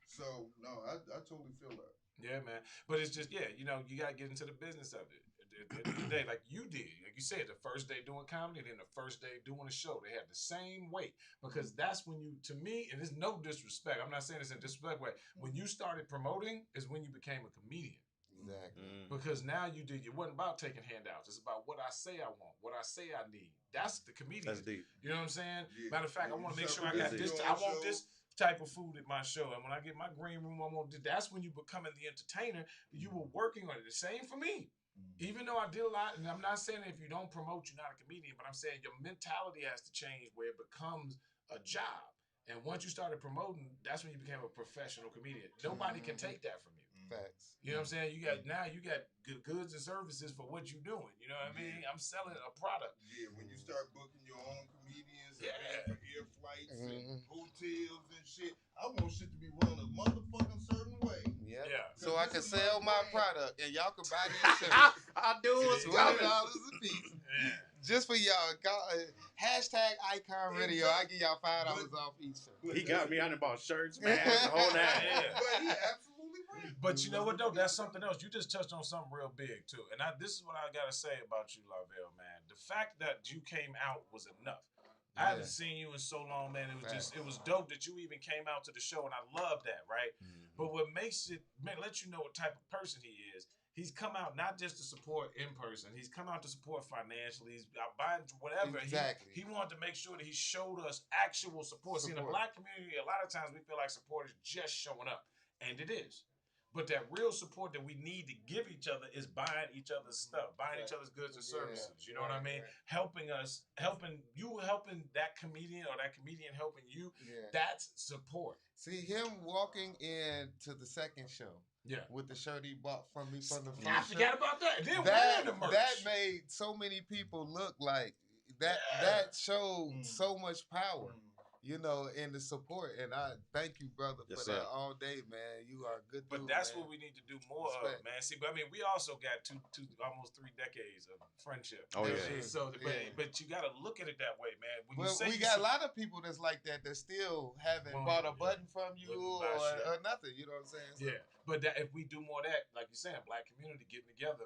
So no, I totally feel that. Yeah, man. But it's just, you got to get into the business of it. At the end of the day, like you did, like you said, the first day doing comedy, then the first day doing a show, they have the same weight because that's when you, to me, and it's no disrespect. I'm not saying this in a disrespect way. When you started promoting is when you became a comedian. Exactly. Because now it wasn't about taking handouts. It's about what I say I want, what I say I need. That's the comedian. That's deep. You know what I'm saying? Yeah. Matter of fact, I want to make sure I got That's this. deep. I want this type of food at my show, and when I get my green room, I want this. That's when you becoming the entertainer. You were working on it. The same for me. Even though I did a lot, and I'm not saying if you don't promote, you're not a comedian, but I'm saying your mentality has to change where it becomes a job. And once you started promoting, that's when you became a professional comedian. Nobody can take that from you. Facts. You know what I'm saying? You got goods and services for what you're doing. You know what I mean? I'm selling a product. Yeah, when you start booking your own comedians Yeah. and paying for air flights and hotels and shit, I want shit to be run a motherfucking certain way. Yep. Yeah. So I can This is sell my my brand. product and y'all can buy these shirts. I do it. $20 a piece. Yeah. Just for y'all. Hashtag Icon Radio. I give y'all $5 off each shirt. But He got me. I done bought shirts, man. The whole that. Yeah. But he absolutely right. But you know what though? That's something else. You just touched on something real big too. And this is what I gotta say about you, Lavelle, man. The fact that you came out was enough. I haven't seen you in so long, man. It was dope that you even came out to the show, and I love that, right? But what makes it, man, let you know what type of person he is. He's come out not just to support in person. He's come out to support financially. He's buying whatever. Exactly. He wanted to make sure that he showed us actual support. See, in the black community, a lot of times we feel like support is just showing up, and it is. But that real support that we need to give each other is buying each other's stuff, buying each other's goods and services. You know what I mean? Helping us, helping that comedian or that comedian helping you. Yeah. That's support. See him walking into the second show. Yeah. With the shirt he bought from me from the first I show. forgot about that. And then wearing the merch. That made so many people look like that. Yeah. That showed so much power, in the support. And I thank you, brother, Yes, for that sir. all day, man. You are a good dude. But that's man. what we need to do more Respect. of, man. See, but I mean, we also got two almost 3 decades of friendship. Oh, yeah. And so, but you got to look at it that way, man. When you Well, say we you got a lot of people that's like that still haven't Well, bought a yeah. button from you Wouldn't buy shit. or nothing. You know what I'm saying? So, Yeah, but that, if we do more of that, like you're saying, black community getting together,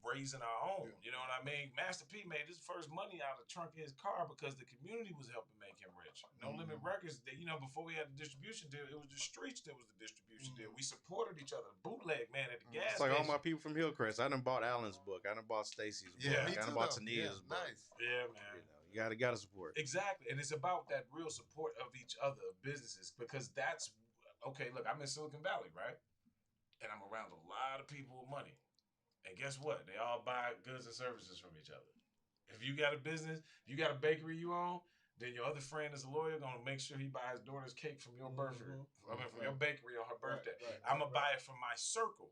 raising our own. You know what I mean? Master P made his first money out of the trunk of his car because the community was helping make him rich. No Limit Records, before we had the distribution deal, it was the streets that was the distribution deal. We supported each other. Bootleg, man, at the gas It's like all station. my people from Hillcrest. I done bought Alan's book. I done bought Stacy's book. yeah, me I too. done bought though. Tania's book. Nice. Yeah, man. You gotta support. Exactly. And it's about that real support of each other, of businesses, because that's, okay, look, I'm in Silicon Valley, right? And I'm around a lot of people with money. And guess what? They all buy goods and services from each other. If you got a business, if you got a bakery you own, then your other friend is a lawyer gonna make sure he buys his daughter's cake from your birthday. I mean, from your bakery on her birthday. I'm gonna buy it from my circle.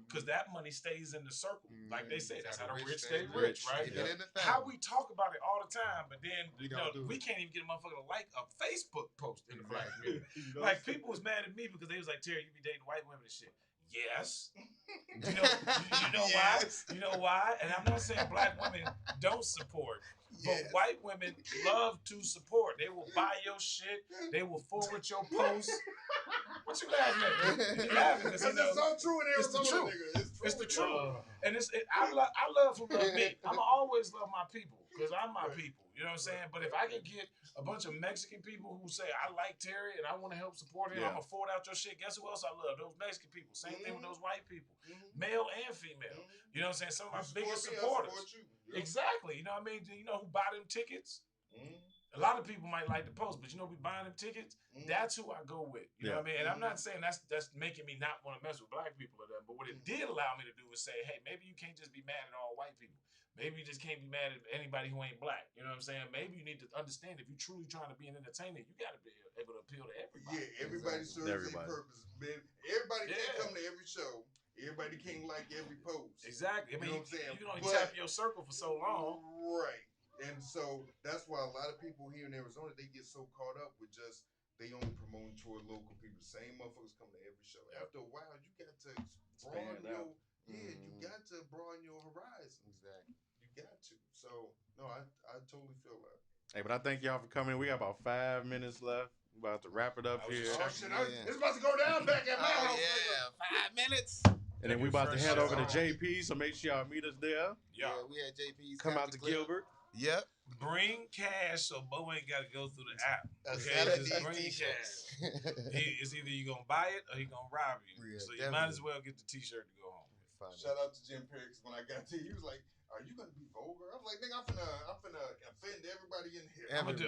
Because that money stays in the circle. Like they say, that's how the rich stay rich, right? Keep it in the How family. we talk about it all the time, but then We we can't even get a motherfucker to like a Facebook post in the black community. Like people was mad at me because they was like, Terry, you be dating white women and shit. Yes. You know why? You know why? And I'm not saying black women don't support, but white women love to support. They will buy your shit. They will forward your posts. What you laughing at? You laughing because It's so true in it's the Arizona, truth. nigga. It's the truth. And I love who love me. I'ma always love my people because I'm my people. You know what I'm saying? But if I can get a bunch of Mexican people who say, I like Terry and I want to help support him, I'm going to forward out your shit. Guess who else I love? Those Mexican people. Same thing with those white people. Male and female. You know what I'm saying? Some of my biggest supporters. Exactly. You know what I mean? You know who buy them tickets? A lot of people might like the post, but you know we buying them tickets? That's who I go with. You know what I mean? And I'm not saying that's making me not want to mess with black people or that. But what it did allow me to do was say, hey, maybe you can't just be mad at all white people. Maybe you just can't be mad at anybody who ain't black. You know what I'm saying? Maybe you need to understand if you're truly trying to be an entertainer, you got to be able to appeal to everybody. Yeah, everybody serves a purpose, man. Everybody can't come to every show. Everybody can't like every post. Exactly. I mean, you know what I'm saying? You can only tap your circle for so long. Right. And so that's why a lot of people here in Arizona, they get so caught up with just they only promoting toward local people. Same motherfuckers come to every show. Yep. After a while, you got to Expand broaden out. your you got to broaden your horizons. Exactly. You got to. So no, I totally feel that. Hey, but I thank y'all for coming. We got about 5 minutes left. We're about to wrap it up I was here. just Oh shit! Yeah. It's about to go down back at my Oh house. yeah, 5 minutes. And then we about to Fresh head over to shit. JP, so make sure y'all meet us there. Yeah. we had JP's. Come out to Gilbert. Yep. Bring cash so Bo ain't got to go through the app. Okay, Selling just these bring t-shirts. It's either you gonna buy it or he gonna rob you. Yeah, So you might definitely. as well get the T-shirt to go home. Shout out to Jim Perry, 'cause when I got to, he was like, "Are you gonna be vulgar?" I was like, "Nigga, I'm finna offend everybody in here." I'm Everybody.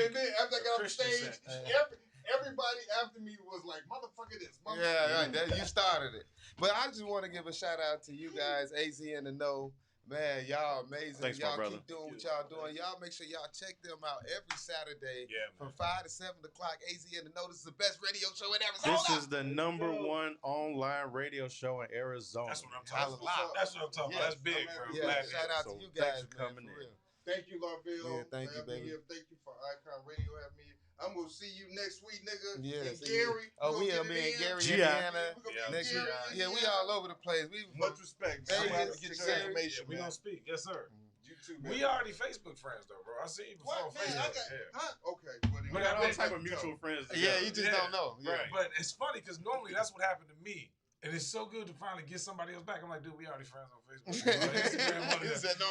doing Then after I got on Christian stage, set. everybody after me was like, "Motherfucker, this." Motherfucker Yeah, right. You started it. But I just want to give a shout out to you guys, AZ and the No. Man, y'all amazing. Thanks, my y'all brother. keep doing what y'all doing. Y'all make sure y'all check them out every Saturday Yeah, from man. 5 to 7 o'clock. AZ and the No. This is the best radio show in Arizona. This is the #1 online radio show in Arizona. That's what I'm talking Holla. about. That's what I'm talking about. That's big, I'm bro. happy. Yeah, Glad shout out So to you thanks guys, for man, coming for in. real. Thank you, Larville. Yeah, thank for you, having me baby. here. Thank you for Icon Radio having me. I'm gonna see you next week, nigga. Yeah, in see you. Gary. Oh, we gonna are get in it Gary, G.I. Indiana. We gonna Yeah, be in Next Gary, week. Yeah, we Indiana. all over the place. We Much respect. Vegas, I'm gonna have to get your Gary. information, Yeah, we man. gonna speak. Yes, sir. You too, man. We already Facebook friends though, bro. I see you before What, man? Facebook. I got, Yeah. huh? Okay. Well, We got all type of mutual friends. Yeah, together. you just Yeah. don't know. Yeah. Right. But it's funny because normally that's what happened to me. And it's so good to finally get somebody else back. I'm like, dude, we already friends on Facebook. Instagram, one of He them. said no,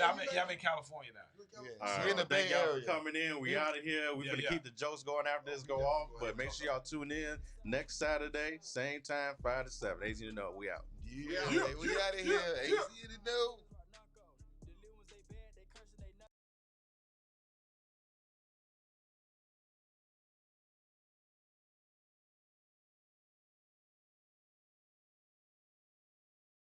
I'm in California now. Yeah. All So right, in the thank Bay y'all Area. for coming in. We out of here. We Yeah, finna yeah. keep the jokes going after this go off. But make sure y'all tune in next Saturday, same time, 5 to 7. AZ to know. We out. Yeah, we out of here. AZ and the No.